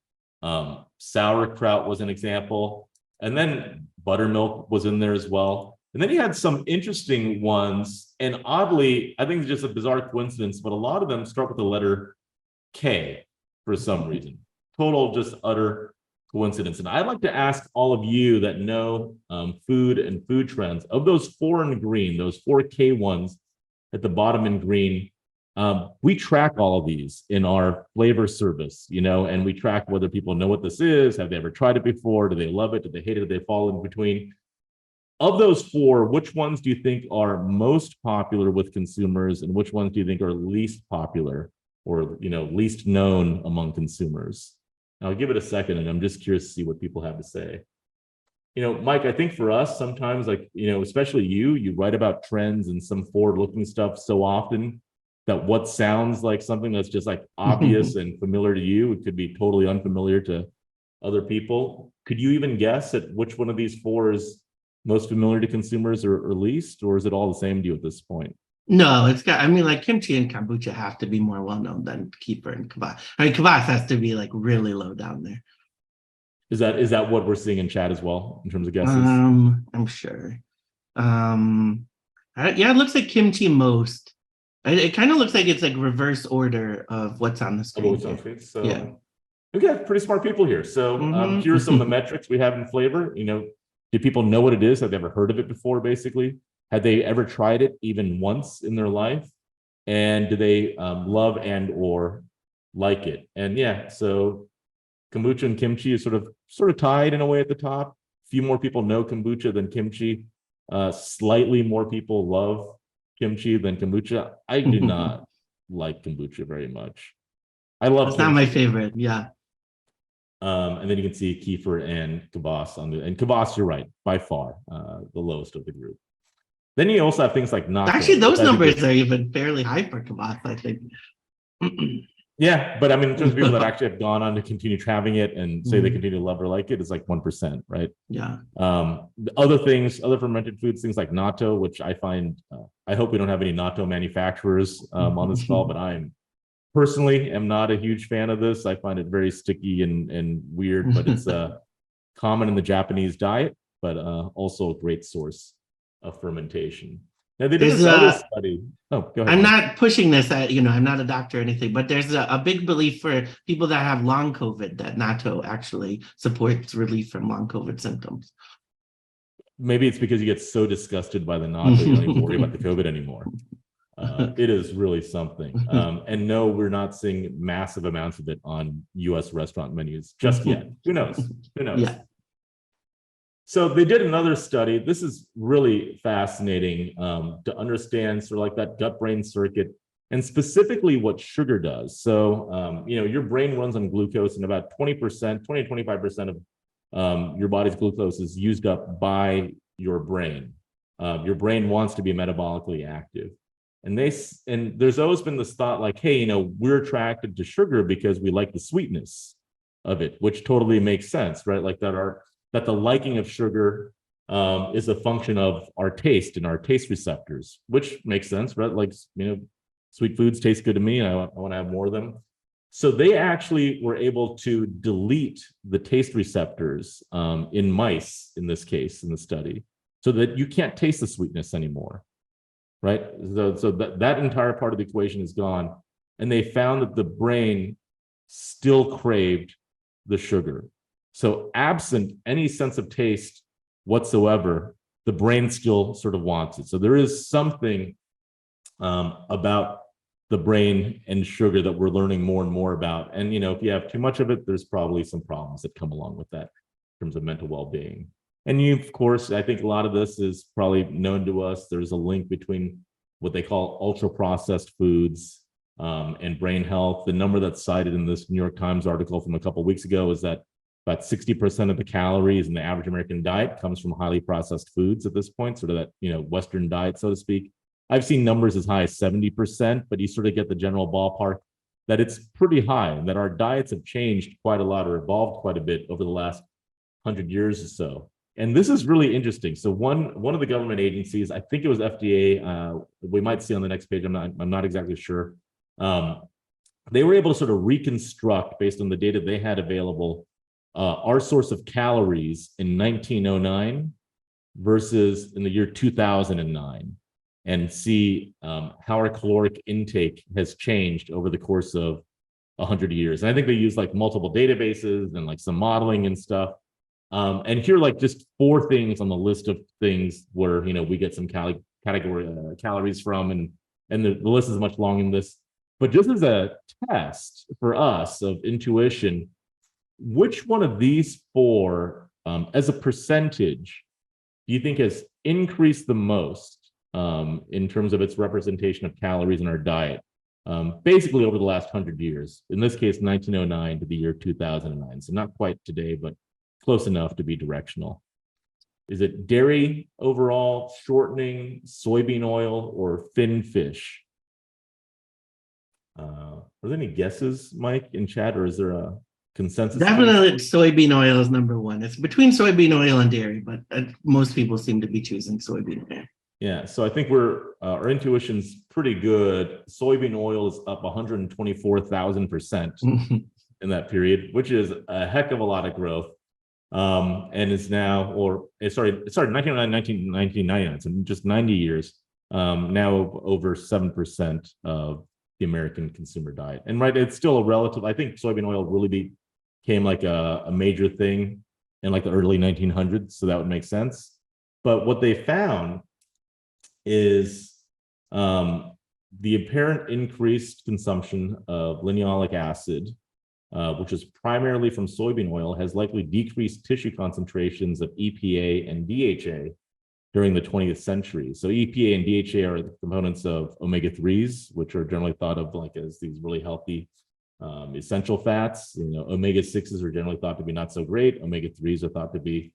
sauerkraut was an example, and then buttermilk was in there as well. And then you had some interesting ones, and oddly, I think it's just a bizarre coincidence, but a lot of them start with the letter K for some reason. Total, just utter coincidence. And I'd like to ask all of you that know food and food trends, of those four in green, those 4K ones at the bottom in green, we track all of these in our flavor service, and we track whether people know what this is, have they ever tried it before, do they love it, do they hate it, do they fall in between? Of those four, which ones do you think are most popular with consumers, and which ones do you think are least popular or least known among consumers? I'll give it a second, and I'm just curious to see what people have to say. Mike, I think for us, sometimes, like, especially you write about trends and some forward-looking stuff so often that what sounds like something that's just like obvious and familiar to you, it could be totally unfamiliar to other people. Could you even guess at which one of these four is most familiar to consumers or least, or is it all the same to you at this point? No, like kimchi and kombucha have to be more well-known than kefir and kvass. I mean, kvass has to be like really low down there. Is that what we're seeing in chat as well in terms of guesses? I'm sure. It looks like kimchi most. It kind of looks like it's like reverse order of what's on the screen. So yeah, we got pretty smart people here. So here are some of the metrics we have in flavor. Do people know what it is? Have they ever heard of it before? Basically, had they ever tried it even once in their life? And do they love and or like it? And yeah, so kombucha and kimchi is sort of tied in a way at the top. A few more people know kombucha than kimchi. Slightly more people love kimchi than kombucha. I do not like kombucha very much. I love it's kimchi. Not my favorite. Yeah. And then you can see kefir and kvass and kvass, you're right, by far the lowest of the group. Then you also have things like natto. Actually, those which I think numbers is- are even fairly high for kibas, I think. Yeah, but I mean, in terms of people that actually have gone on to continue having it and say they Mhm. continue to love or like it, it's like 1%, right? Yeah. The other things, other fermented foods, things like natto, which I find, I hope we don't have any natto manufacturers on this call, but I'm personally am not a huge fan of this. I find it very sticky and weird, but it's common in the Japanese diet, but also a great source of fermentation. Now they did There's this other study. Oh, go ahead. I'm Mike. not pushing this. I'm not a doctor or anything, but there's a big belief for people that have long COVID that natto actually supports relief from long COVID symptoms. Maybe it's because you get so disgusted by the natto, you don't even worry about the COVID anymore. It is really something. And no, we're not seeing massive amounts of it on US restaurant menus just yet. Who knows? Who knows? Yeah. So they did another study. This is really fascinating to understand sort of like that gut-brain circuit and specifically what sugar does. So, your brain runs on glucose and about 20%, 20 to 25% of your body's glucose is used up by your brain. Your brain wants to be metabolically active. And there's always been this thought like, hey, we're attracted to sugar because we like the sweetness of it, which totally makes sense, right? Like that the liking of sugar is a function of our taste and our taste receptors, which makes sense, right? Like, sweet foods taste good to me and I want to have more of them. So they actually were able to delete the taste receptors in mice, in this case, in the study, so that you can't taste the sweetness anymore, right? So that entire part of the equation is gone. And they found that the brain still craved the sugar. So absent any sense of taste whatsoever, the brain still sort of wants it. So there is something about the brain and sugar that we're learning more and more about. And, if you have too much of it, there's probably some problems that come along with that in terms of mental well-being. And of course, I think a lot of this is probably known to us. There's a link between what they call ultra-processed foods and brain health. The number that's cited in this New York Times article from a couple of weeks ago is that about 60% of the calories in the average American diet comes from highly processed foods at this point, sort of that, Western diet, so to speak. I've seen numbers as high as 70%, but you sort of get the general ballpark that it's pretty high and that our diets have changed quite a lot or evolved quite a bit over the last 100 years or so. And this is really interesting. So one of the government agencies, I think it was FDA, we might see on the next page, I'm not exactly sure. They were able to sort of reconstruct, based on the data they had available, our source of calories in 1909 versus in the year 2009, and see how our caloric intake has changed over the course of 100 years. And I think they use like multiple databases and like some modeling and stuff. And here, like just 4 things on the list of things where, we get some calories from, and the list is much longer than this. But just as a test for us of intuition, which one of these 4, as a percentage, do you think has increased the most in terms of its representation of calories in our diet, basically over the last 100 years? In this case, 1909 to the year 2009. So not quite today, but close enough to be directional. Is it dairy overall, shortening, soybean oil, or fin fish? Are there any guesses, Mike, in chat, or is there a consensus? Definitely soybean oil is number 1. It's between soybean oil and dairy, but most people seem to be choosing soybean oil. Yeah, so I think our intuition's pretty good. Soybean oil is up 124,000% in that period, which is a heck of a lot of growth. And is now, or it started 1999, so just 90 years, now over 7% of the American consumer diet. And right, it's still a relative, I think soybean oil really became like a major thing in like the early 1900s, so that would make sense. But what they found is the apparent increased consumption of linoleic acid, which is primarily from soybean oil, has likely decreased tissue concentrations of EPA and DHA during the 20th century. So EPA and DHA are the components of omega-3s, which are generally thought of like as these really healthy essential fats. Omega-6s are generally thought to be not so great. Omega-3s are thought to be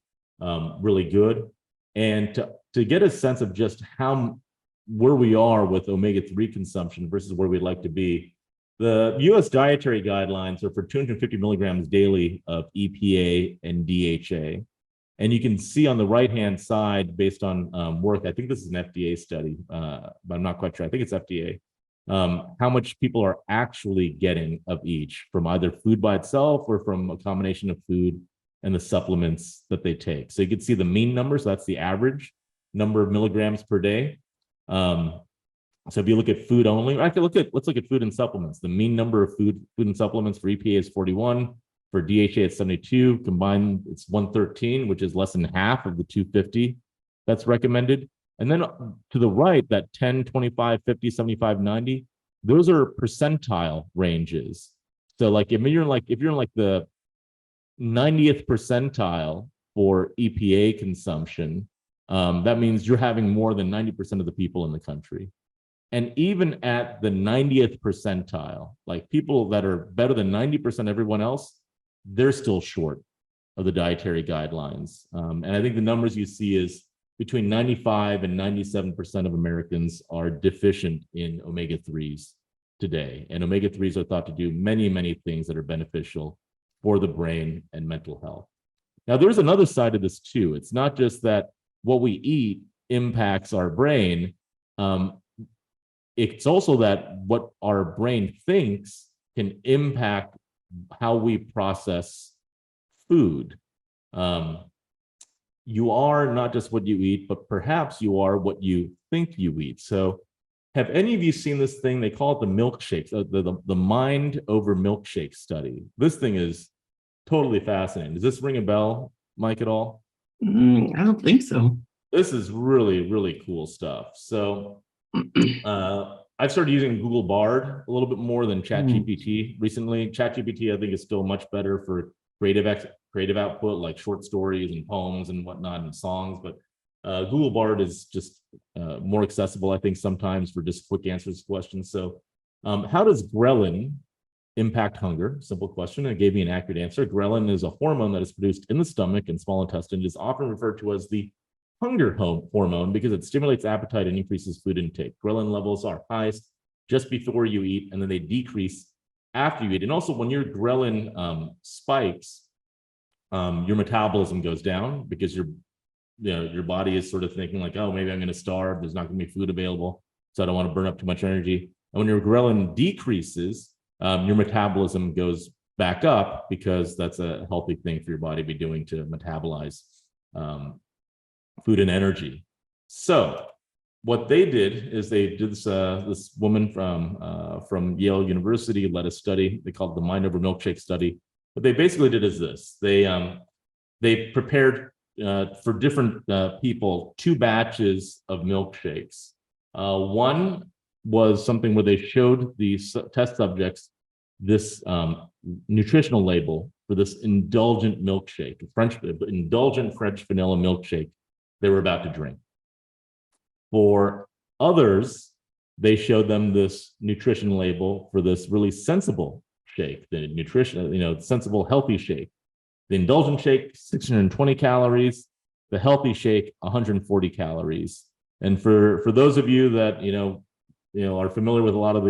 really good. And to to get a sense of just where we are with omega-3 consumption versus where we'd like to be, the US dietary guidelines are for 250 milligrams daily of EPA and DHA. And you can see on the right-hand side, based on work, I think this is an FDA study, but I'm not quite sure. I think it's FDA, how much people are actually getting of each from either food by itself or from a combination of food and the supplements that they take. So you can see the mean numbers, that's the average number of milligrams per day. So if you look at food only, actually let's look at food and supplements. The mean number of food and supplements for EPA is 41. For DHA, it's 72. Combined, it's 113, which is less than half of the 250 that's recommended. And then to the right, that 10, 25, 50, 75, 90, those are percentile ranges. So like if you're in like the 90th percentile for EPA consumption, that means you're having more than 90% of the people in the country. And even at the 90th percentile, like people that are better than 90% everyone else, they're still short of the dietary guidelines. And I think the numbers you see is between 95 and 97% of Americans are deficient in omega-3s today. And omega-3s are thought to do many, many things that are beneficial for the brain and mental health. Now, there's another side of this too. It's not just that what we eat impacts our brain. It's also that what our brain thinks can impact how we process food. You are not just what you eat, but perhaps you are what you think you eat. So have any of you seen this thing? They call it the milkshakes, the mind over milkshake study. This thing is totally fascinating. Does this ring a bell, Mike, at all? I don't think so. This is really, really cool stuff. So I've started using Google Bard a little bit more than ChatGPT recently. ChatGPT, I think, is still much better for creative output, like short stories and poems and whatnot and songs. But Google Bard is just more accessible, I think, sometimes for just quick answers to questions. So how does ghrelin impact hunger? Simple question. It gave me an accurate answer. Ghrelin is a hormone that is produced in the stomach and small intestine. It is often referred to as the hunger hormone because it stimulates appetite and increases food intake. Ghrelin levels are highest just before you eat, and then they decrease after you eat. And also, when your ghrelin spikes, your metabolism goes down because your body is sort of thinking like, oh, maybe I'm going to starve. There's not going to be food available, so I don't want to burn up too much energy. And when your ghrelin decreases, your metabolism goes back up because that's a healthy thing for your body to be doing to metabolize food and energy. So what they did is they did this woman from Yale University led a study. They called it the Mind Over Milkshake study. What they basically did is this. They prepared for different people 2 batches of milkshakes. One was something where they showed the test subjects this nutritional label for this indulgent milkshake, indulgent French vanilla milkshake they were about to drink. For others, they showed them this nutrition label for this really sensible shake, the nutrition, sensible, healthy shake. The indulgent shake, 620 calories, the healthy shake, 140 calories. And for those of you that, are familiar with a lot of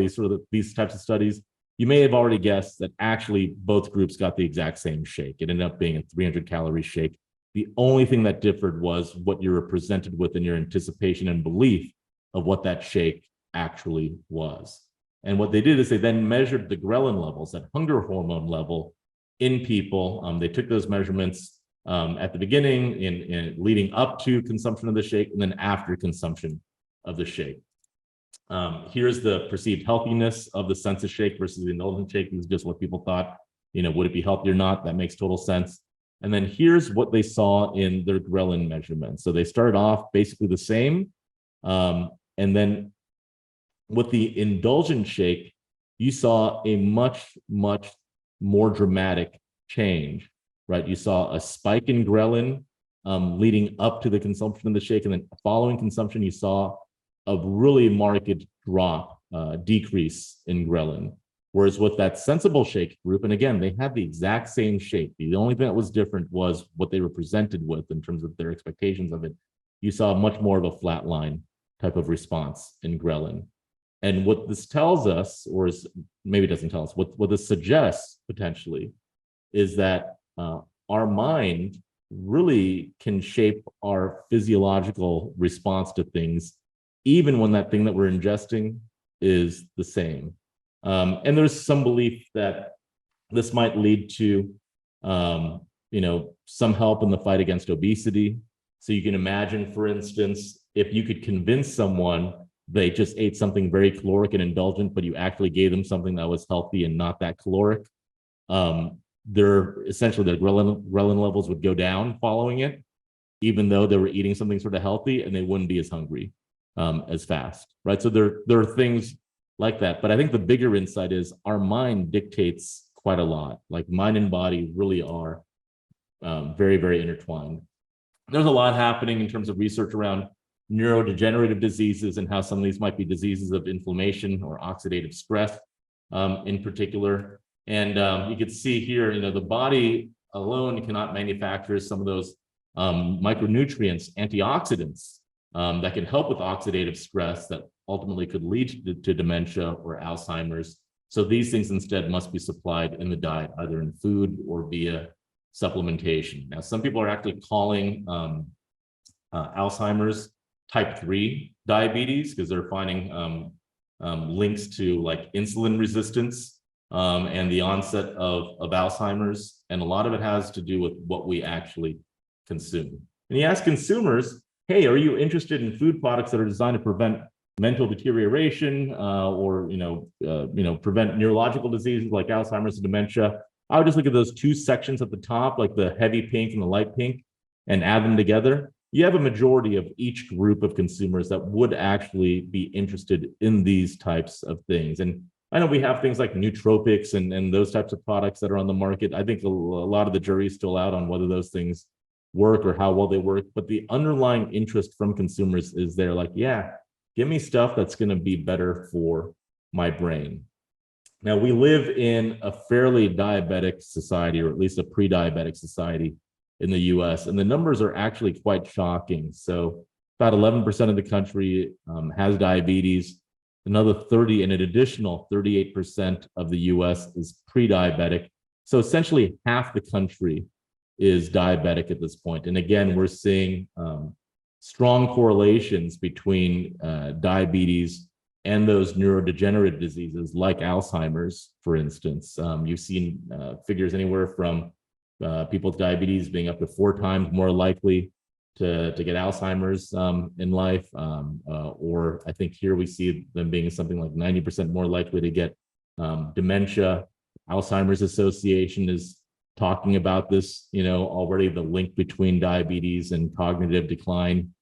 these types of studies, you may have already guessed that actually both groups got the exact same shake. It ended up being a 300-calorie shake. The only thing that differed was what you were presented with in your anticipation and belief of what that shake actually was. And what they did is they then measured the ghrelin levels, that hunger hormone level in people. They took those measurements at the beginning, in leading up to consumption of the shake, and then after consumption of the shake. Here's the perceived healthiness of the Sensus shake versus the indulgent shake. This is just what people thought, would it be healthy or not? That makes total sense. And then here's what they saw in their ghrelin measurements. So they started off basically the same. And then with the indulgent shake, you saw a much, much more dramatic change, right? You saw a spike in ghrelin leading up to the consumption of the shake. And then following consumption, you saw a really marked drop, decrease in ghrelin. Whereas with that sensible shake group, and again, they had the exact same shake. The only thing that was different was what they were presented with in terms of their expectations of it. you saw much more of a flatline type of response in ghrelin. And what this tells us, or is maybe it doesn't tell us, what this suggests potentially is that our mind really can shape our physiological response to things, even when that thing that we're ingesting is the same. And there's some belief that this might lead to, some help in the fight against obesity. So you can imagine, for instance, if you could convince someone they just ate something very caloric and indulgent, but you actually gave them something that was healthy and not that caloric, their ghrelin levels would go down following it, even though they were eating something sort of healthy, and they wouldn't be as hungry as fast, right? So there are things like that. But I think the bigger insight is our mind dictates quite a lot. Like mind and body really are very, very intertwined. There's a lot happening in terms of research around neurodegenerative diseases and how some of these might be diseases of inflammation or oxidative stress in particular. And you can see here, the body alone cannot manufacture some of those micronutrients, antioxidants that can help with oxidative stress that ultimately could lead to dementia or Alzheimer's. So these things instead must be supplied in the diet, either in food or via supplementation. Now, some people are actually calling Alzheimer's type 3 diabetes because they're finding links to like insulin resistance and the onset of Alzheimer's. And a lot of it has to do with what we actually consume. And you ask consumers, hey, are you interested in food products that are designed to prevent mental deterioration or prevent neurological diseases like Alzheimer's and dementia? I would just look at those two sections at the top, like the heavy pink and the light pink, and add them together. You have a majority of each group of consumers that would actually be interested in these types of things. And I know we have things like nootropics and those types of products that are on the market. I think a lot of the jury is still out on whether those things work or how well they work, but the underlying interest from consumers is there, like, yeah, give me stuff that's going to be better for my brain. Now, we live in a fairly diabetic society, or at least a pre-diabetic society in the US, and the numbers are actually quite shocking. So about 11% of the country has diabetes. Another 30 and an additional 38% of the US is pre-diabetic. So essentially half the country is diabetic at this point. And again, we're seeing strong correlations between diabetes and those neurodegenerative diseases like Alzheimer's, for instance. You've seen figures anywhere from people with diabetes being up to 4 times more likely to get Alzheimer's in life, or I think here we see them being something like 90% more likely to get dementia. Alzheimer's Association is talking about this, already, the link between diabetes and cognitive decline.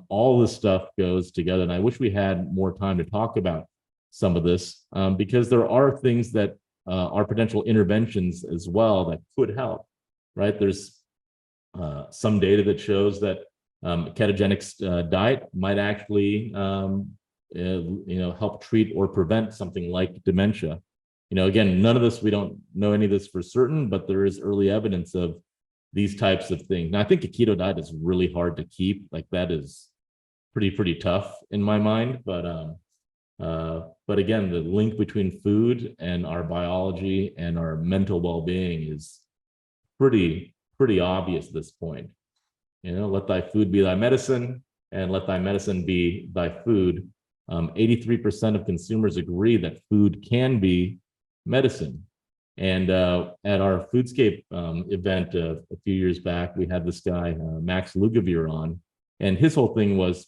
All this stuff goes together, and I wish we had more time to talk about some of this because there are things that are potential interventions as well that could help, right? There's some data that shows that ketogenic diet might actually, help treat or prevent something like dementia. Again, we don't know any of this for certain, but there is early evidence of these types of things. Now, I think a keto diet is really hard to keep. Like, that is pretty tough in my mind. But again, the link between food and our biology and our mental well-being is pretty obvious at this point. Let thy food be thy medicine, and let thy medicine be thy food. 83% of consumers agree that food can be medicine. And at our Foodscape event a few years back, we had this guy, Max Lugavere, on, and his whole thing was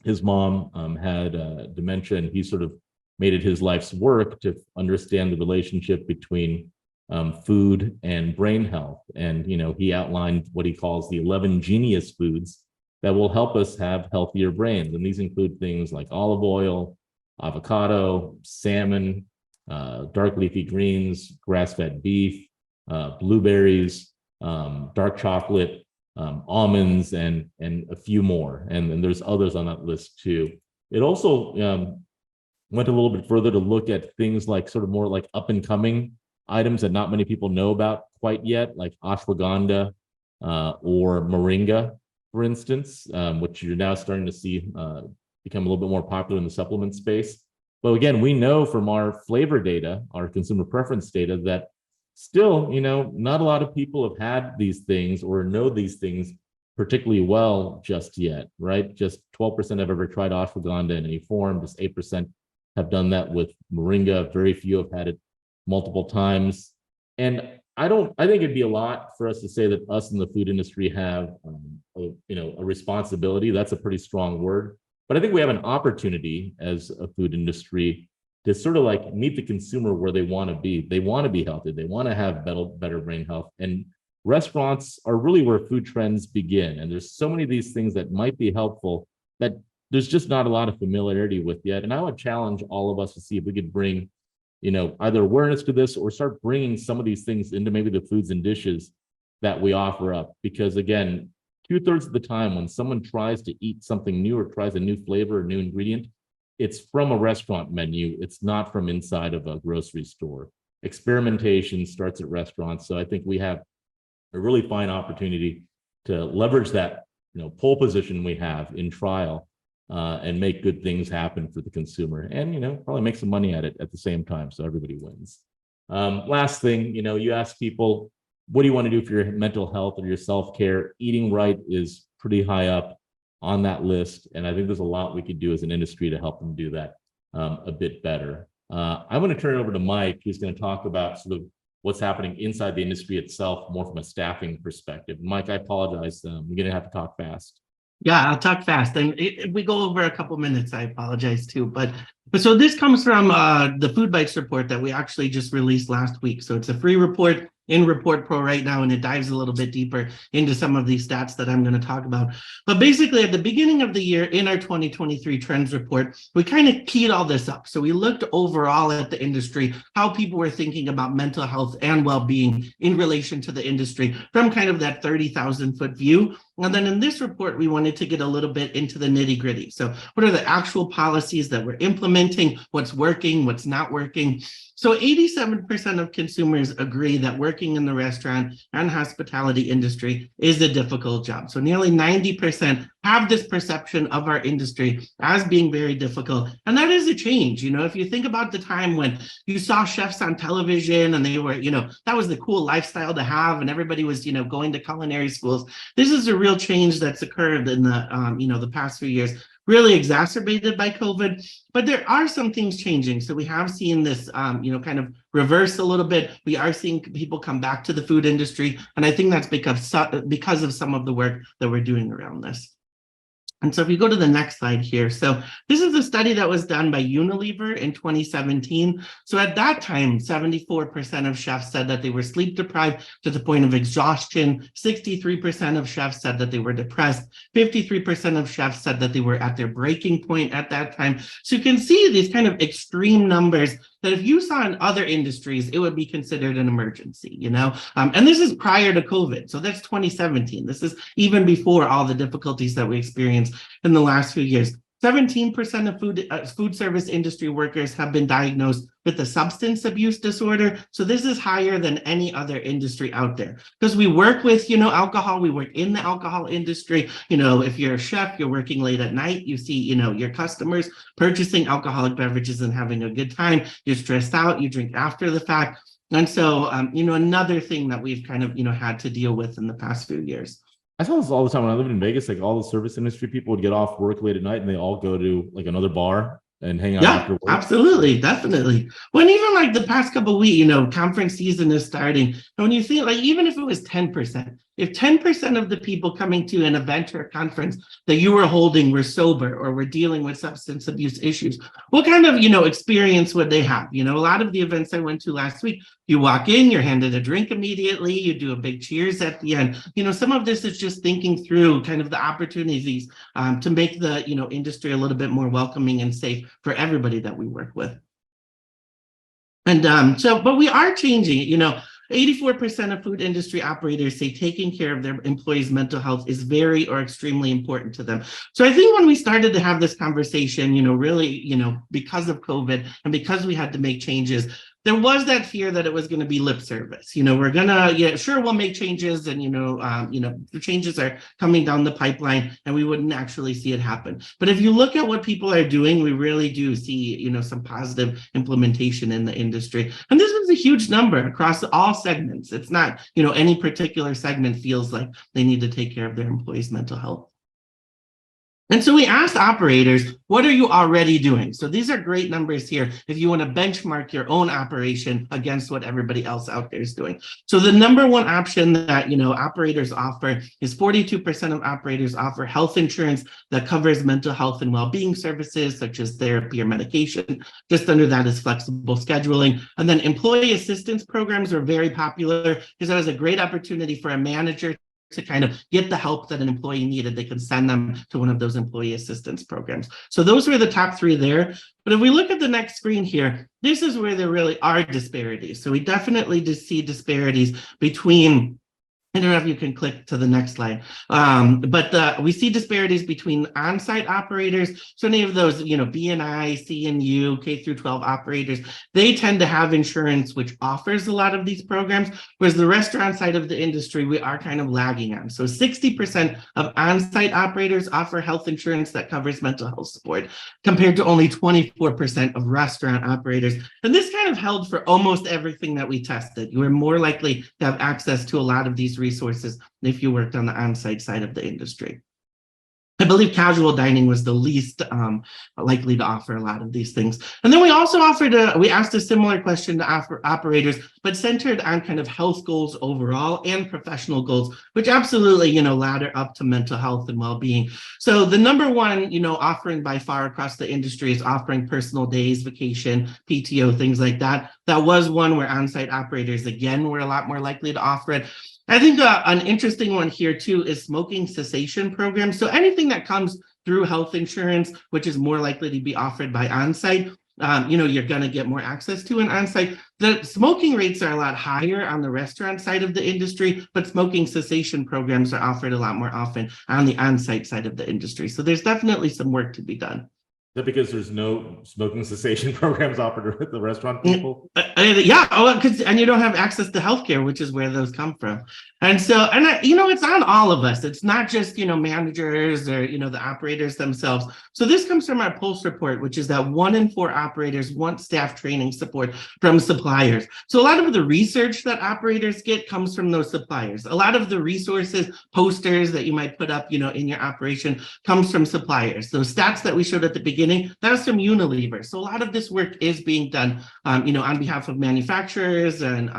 his mom had dementia, and he sort of made it his life's work to understand the relationship between food and brain health. And, he outlined what he calls the 11 genius foods that will help us have healthier brains. And these include things like olive oil, avocado, salmon, dark leafy greens, grass-fed beef, blueberries, dark chocolate, almonds, and a few more. And there's others on that list too. It also went a little bit further to look at things like sort of more like up and coming items that not many people know about quite yet, like ashwagandha or moringa. for instance, which you're now starting to see become a little bit more popular in the supplement space. But again, we know from our flavor data, our consumer preference data, that still, not a lot of people have had these things or know these things particularly well just yet, right? Just 12% have ever tried ashwagandha in any form. Just 8% have done that with moringa. Very few have had it multiple times. And I think it'd be a lot for us to say that us in the food industry have, a responsibility. That's a pretty strong word. But I think we have an opportunity as a food industry to sort of like meet the consumer where they want to be. They want to be healthy. They want to have better brain health. And restaurants are really where food trends begin. And there's so many of these things that might be helpful that there's just not a lot of familiarity with yet. And I would challenge all of us to see if we could bring, either awareness to this or start bringing some of these things into maybe the foods and dishes that we offer up. Because again, 2/3 of the time when someone tries to eat something new or tries a new flavor or new ingredient, it's from a restaurant menu. It's not from inside of a grocery store. Experimentation starts at restaurants. So I think we have a really fine opportunity to leverage that, pole position we have in trial and make good things happen for the consumer and, probably make some money at it at the same time. So everybody wins. Last thing, you ask people, what do you want to do for your mental health or your self-care? Eating right is pretty high up on that list. And I think there's a lot we could do as an industry to help them do that a bit better. I'm going to turn it over to Mike, who's going to talk about sort of what's happening inside the industry itself, more from a staffing perspective. Mike, I apologize. You're going to have to talk fast. Yeah, I'll talk fast. And if we go over a couple minutes, I apologize too. But so this comes from the Food Bites report that we actually just released last week. So it's a free report in Report Pro right now, and it dives a little bit deeper into some of these stats that I'm going to talk about. But basically, at the beginning of the year in our 2023 trends report, we kind of keyed all this up. So we looked overall at the industry, how people were thinking about mental health and well-being in relation to the industry from kind of that 30,000-foot view. And then in this report, we wanted to get a little bit into the nitty-gritty. So what are the actual policies that we're implementing? What's working? What's not working? So 87% of consumers agree that working in the restaurant and hospitality industry is a difficult job. So nearly 90% have this perception of our industry as being very difficult. And that is a change. If you think about the time when you saw chefs on television and they were, that was the cool lifestyle to have, and everybody was, going to culinary schools. This is a real change that's occurred in the, the past few years, really exacerbated by COVID, but there are some things changing. So we have seen this, kind of reverse a little bit. We are seeing people come back to the food industry. And I think that's because of some of the work that we're doing around this. And so if you go to the next slide here, so this is a study that was done by Unilever in 2017. So at that time, 74% of chefs said that they were sleep deprived to the point of exhaustion. 63% of chefs said that they were depressed. 53% of chefs said that they were at their breaking point at that time. So you can see these kind of extreme numbers that if you saw in other industries, it would be considered an emergency, and this is prior to COVID. So that's 2017. This is even before all the difficulties that we experienced in the last few years. 17% of food service industry workers have been diagnosed with a substance abuse disorder. So this is higher than any other industry out there because we work with, alcohol. We work in the alcohol industry. If you're a chef, you're working late at night, you see, your customers purchasing alcoholic beverages and having a good time. You're stressed out, you drink after the fact. And so, another thing that we've kind of, had to deal with in the past few years. I saw this all the time when I lived in Vegas. Like all the service industry people would get off work late at night and they all go to like another bar and hang out after work. Absolutely, definitely. When even like the past couple of weeks, conference season is starting. And when you think like even if it was 10%, if 10% of the people coming to an event or a conference that you were holding were sober or were dealing with substance abuse issues, what kind of, experience would they have? A lot of the events I went to last week, you walk in, you're handed a drink immediately, you do a big cheers at the end. Some of this is just thinking through kind of the opportunities to make the, industry a little bit more welcoming and safe for everybody that we work with. And but we are changing it, 84% of food industry operators say taking care of their employees' mental health is very or extremely important to them. So I think when we started to have this conversation, really, because of COVID and because we had to make changes, there was that fear that it was going to be lip service. We're gonna, yeah, sure, we'll make changes, and the changes are coming down the pipeline, and we wouldn't actually see it happen. But if you look at what people are doing, we really do see, some positive implementation in the industry. And this was a huge number across all segments. It's not, any particular segment feels like they need to take care of their employees' mental health. And so we asked operators, what are you already doing? So these are great numbers here if you want to benchmark your own operation against what everybody else out there is doing. So the number one option that, operators offer is 42% of operators offer health insurance that covers mental health and well-being services such as therapy or medication. Just under that is flexible scheduling. And then employee assistance programs are very popular because that was a great opportunity for a manager to kind of get the help that an employee needed. They can send them to one of those employee assistance programs. So those were the top three there. But if we look at the next screen here, this is where there really are disparities. So we definitely just see disparities between, I don't know if you can click to the next slide, but we see disparities between on-site operators. So any of those, BNI, CNU, K through 12 operators, they tend to have insurance which offers a lot of these programs, whereas the restaurant side of the industry, we are kind of lagging on. So 60% of on-site operators offer health insurance that covers mental health support, compared to only 24% of restaurant operators. And this kind of held for almost everything that we tested. You were more likely to have access to a lot of these resources if you worked on the on-site side of the industry. I believe casual dining was the least likely to offer a lot of these things. And then we also we asked a similar question to operators, but centered on kind of health goals overall and professional goals, which absolutely, ladder up to mental health and well-being. So the number one, offering by far across the industry is offering personal days, vacation, PTO, things like that. That was one where on-site operators, again, were a lot more likely to offer it. I think an interesting one here too is smoking cessation programs. So anything that comes through health insurance, which is more likely to be offered by on-site, you're going to get more access to an on-site. The smoking rates are a lot higher on the restaurant side of the industry, but smoking cessation programs are offered a lot more often on the on-site side of the industry. So there's definitely some work to be done. Is that because there's no smoking cessation programs offered to the restaurant people? Yeah, and you don't have access to healthcare, which is where those come from. And so, it's on all of us. It's not just, managers or, the operators themselves. So this comes from our Pulse report, which is that 1 in 4 operators want staff training support from suppliers. So a lot of the research that operators get comes from those suppliers. A lot of the resources, posters that you might put up, in your operation comes from suppliers. Those stats that we showed at the beginning, that was from Unilever. So a lot of this work is being done, on behalf of manufacturers and,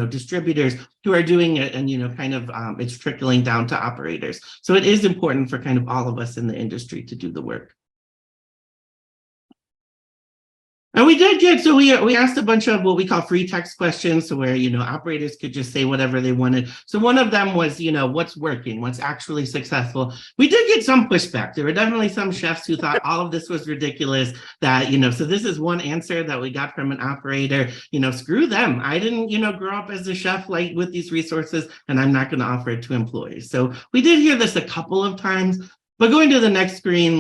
distributors who are doing it, and, it's trickling down to operators. So it is important for kind of all of us in the industry to do the work. And we did get, so we asked a bunch of what we call free text questions, so where, operators could just say whatever they wanted. So one of them was, what's working, what's actually successful. We did get some pushback. There were definitely some chefs who thought all of this was ridiculous, that, so this is one answer that we got from an operator, screw them. I didn't, grow up as a chef like with these resources, and I'm not going to offer it to employees. So we did hear this a couple of times. But going to the next screen,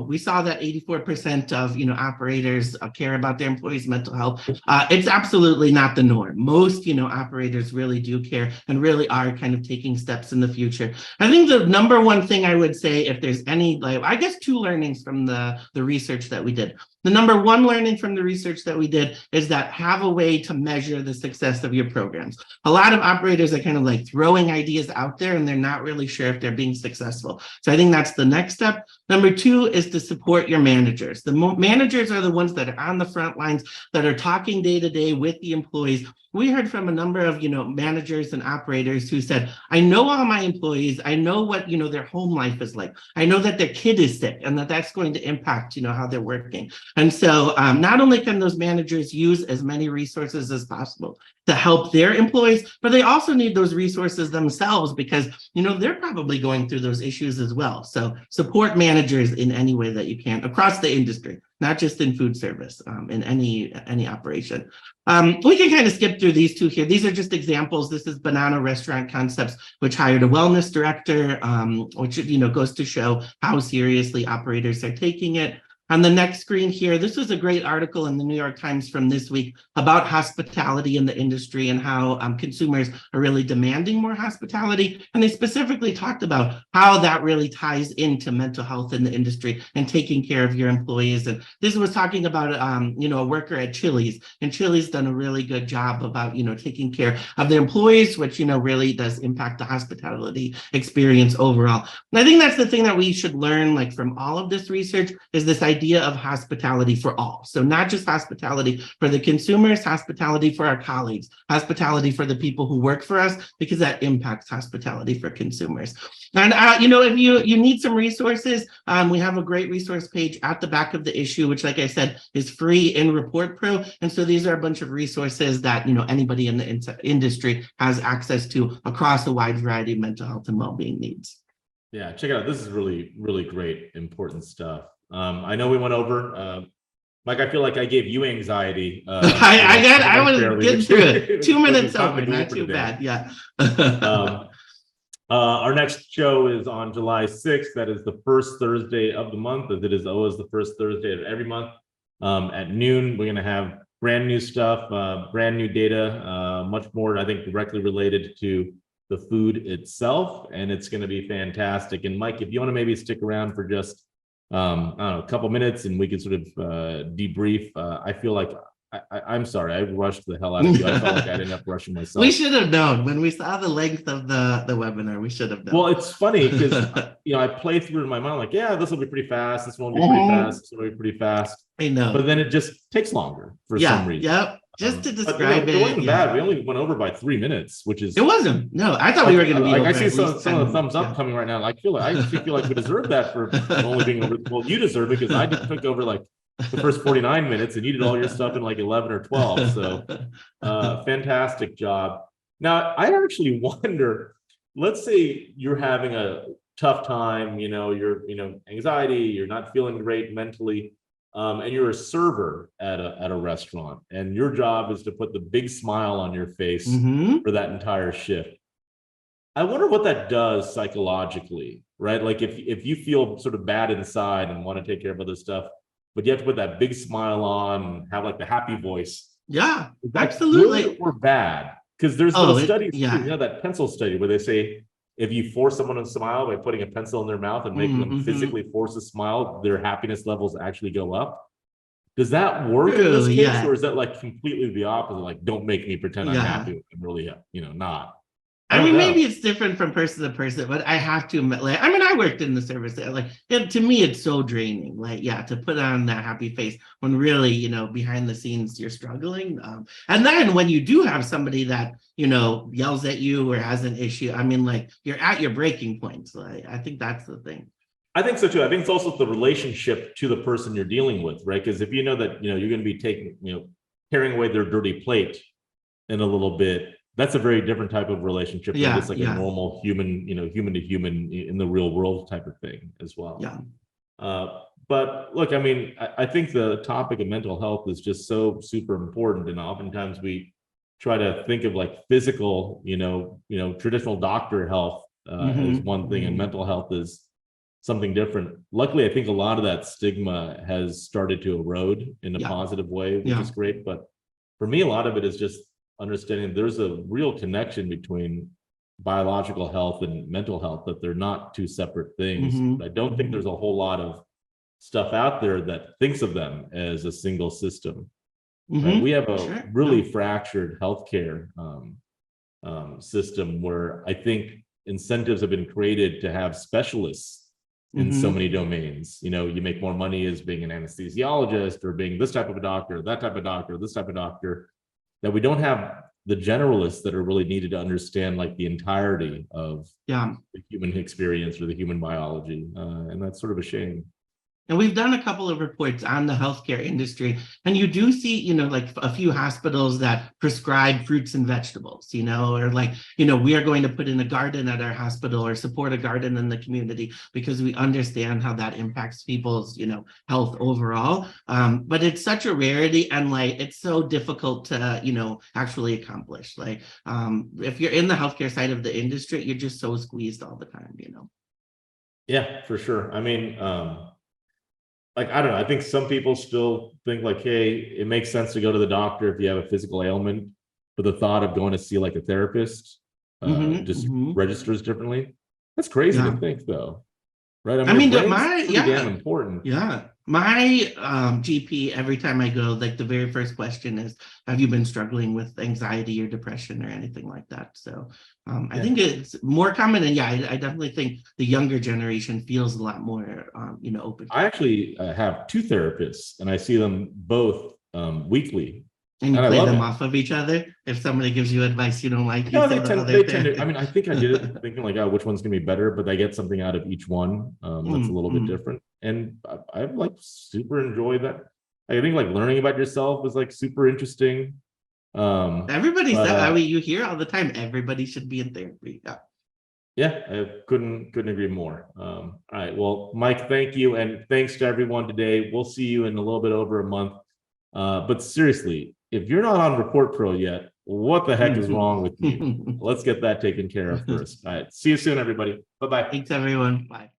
we saw that 84% of, operators care about their employees' mental health. It's absolutely not the norm. Most, operators really do care and really are kind of taking steps in the future. I think the number one thing I would say, if there's any, I guess 2 learnings from the research that we did. The number one learning from the research that we did is that have a way to measure the success of your programs. A lot of operators are kind of like throwing ideas out there and they're not really sure if they're being successful. So I think that's the next step. Number 2 is to support your managers. The managers are the ones that are on the front lines, that are talking day to day with the employees. We heard from a number of, managers and operators who said, I know all my employees, I know what, their home life is like. I know that their kid is sick and that's going to impact, how they're working. And so not only can those managers use as many resources as possible to help their employees, but they also need those resources themselves because, they're probably going through those issues as well. So support managers in any way that you can across the industry, not just in food service, in any operation. We can kind of skip through these 2 here. These are just examples. This is Banana Restaurant Concepts, which hired a wellness director, which, goes to show how seriously operators are taking it. On the next screen here, this was a great article in the New York Times from this week about hospitality in the industry and how consumers are really demanding more hospitality. And they specifically talked about how that really ties into mental health in the industry and taking care of your employees. And this was talking about, a worker at Chili's, and Chili's done a really good job about, taking care of the employees, which, really does impact the hospitality experience overall. And I think that's the thing that we should learn, like, from all of this research, is this idea of hospitality for all. So not just hospitality for the consumers, hospitality for our colleagues, hospitality for the people who work for us, because that impacts hospitality for consumers. And, if you need some resources, we have a great resource page at the back of the issue, which, like I said, is free in Report Pro. And so these are a bunch of resources that, anybody in the industry has access to across a wide variety of mental health and well-being needs. Yeah, check it out. This is really, really great, important stuff. I know we went over, Mike, I feel like I gave you anxiety. I was getting through it. 2 minutes over, not too today. bad. Yeah. Our next show is on July 6th. That is the first Thursday of the month, as it is always the first Thursday of every month. At noon, we're going to have brand new stuff, brand new data, much more, I think, directly related to the food itself, and it's going to be fantastic. And Mike, if you want to maybe stick around for just I don't know, a couple minutes, and we can sort of debrief. I feel like I'm sorry, I rushed the hell out of you. I felt like I ended up rushing myself. We should have known when we saw the length of the webinar. We should have known. Well, it's funny because I play through in my mind like, yeah, this will be pretty fast. This one will be pretty fast. This will be pretty fast. I know, but then it just takes longer for some reason. Yep. Just to describe it wasn't bad. We only went over by 3 minutes, which is it wasn't. No, I thought we were going to be. Like, I see some of the thumbs up coming right now. I actually feel like we deserve that for only being over. Well, you deserve it because I took over like the first 49 minutes, and you did all your stuff in like 11 or 12. So, fantastic job. Now, I actually wonder. Let's say you're having a tough time. You're anxiety. You're not feeling great mentally. And you're a server at a restaurant, and your job is to put the big smile on your face for that entire shift. I wonder what that does psychologically, right? Like if you feel sort of bad inside and want to take care of other stuff, but you have to put that big smile on and have like the happy voice. Yeah, absolutely. Good or bad? Because there's little studies, that pencil study where they say, if you force someone to smile by putting a pencil in their mouth and making them physically force a smile, their happiness levels actually go up. Does that work in this case, or is that like completely the opposite? Like, don't make me pretend I'm happy. I'm really, not. I mean, maybe it's different from person to person, but I have to admit, like, I worked in the service. Like, to me, it's so draining. Like, to put on that happy face when really, behind the scenes, you're struggling. And then when you do have somebody that, yells at you or has an issue, I mean, like, you're at your breaking point. So I think that's the thing. I think so too. I think it's also the relationship to the person you're dealing with, right? Because if you know that, you're going to be taking, carrying away their dirty plate in a little bit, that's a very different type of relationship than just like a normal human, human to human in the real world type of thing as well. Yeah. But look, I mean, I think the topic of mental health is just so super important, and oftentimes we try to think of like physical, traditional doctor health as one thing, and mental health is something different. Luckily, I think a lot of that stigma has started to erode in a positive way, which is great. But for me, a lot of it is just understanding there's a real connection between biological health and mental health, that they're not two separate things. But I don't think there's a whole lot of stuff out there that thinks of them as a single system. Right? We have a really fractured healthcare system where I think incentives have been created to have specialists in so many domains. You make more money as being an anesthesiologist or being this type of a doctor, that type of doctor, this type of doctor, that we don't have the generalists that are really needed to understand like the entirety of the human experience or the human biology. And that's sort of a shame. And we've done a couple of reports on the healthcare industry, and you do see, like a few hospitals that prescribe fruits and vegetables, or like, we are going to put in a garden at our hospital or support a garden in the community because we understand how that impacts people's, health overall. But it's such a rarity, and like, it's so difficult to, actually accomplish. Like, if you're in the healthcare side of the industry, you're just so squeezed all the time, Yeah, for sure. I mean, like, I don't know, I think some people still think like, hey, it makes sense to go to the doctor if you have a physical ailment, but the thought of going to see like a therapist just registers differently. That's crazy to think, though, right? I mean, your brain's pretty damn important. Yeah. My GP, every time I go, like the very first question is, have you been struggling with anxiety or depression or anything like that? So I think it's more common. And yeah, I definitely think the younger generation feels a lot more, open. I actually have two therapists, and I see them both weekly. And you I play love them it. off of each other. If somebody gives you advice you don't like, No, you they say the tend, other they thing. tend to. I mean, I think I did it thinking like, oh, which one's gonna be better, but I get something out of each one that's a little bit different. And I've like super enjoyed that. I think like learning about yourself was like super interesting. Everybody said, I mean, you hear all the time, everybody should be in therapy. Yeah. Yeah, I couldn't agree more. All right, well, Mike, thank you, and thanks to everyone today. We'll see you in a little bit over a month. But seriously, if you're not on Report Pro yet, what the heck is wrong with you? Let's get that taken care of first. All right, see you soon, everybody. Bye-bye. Thanks, everyone. Bye.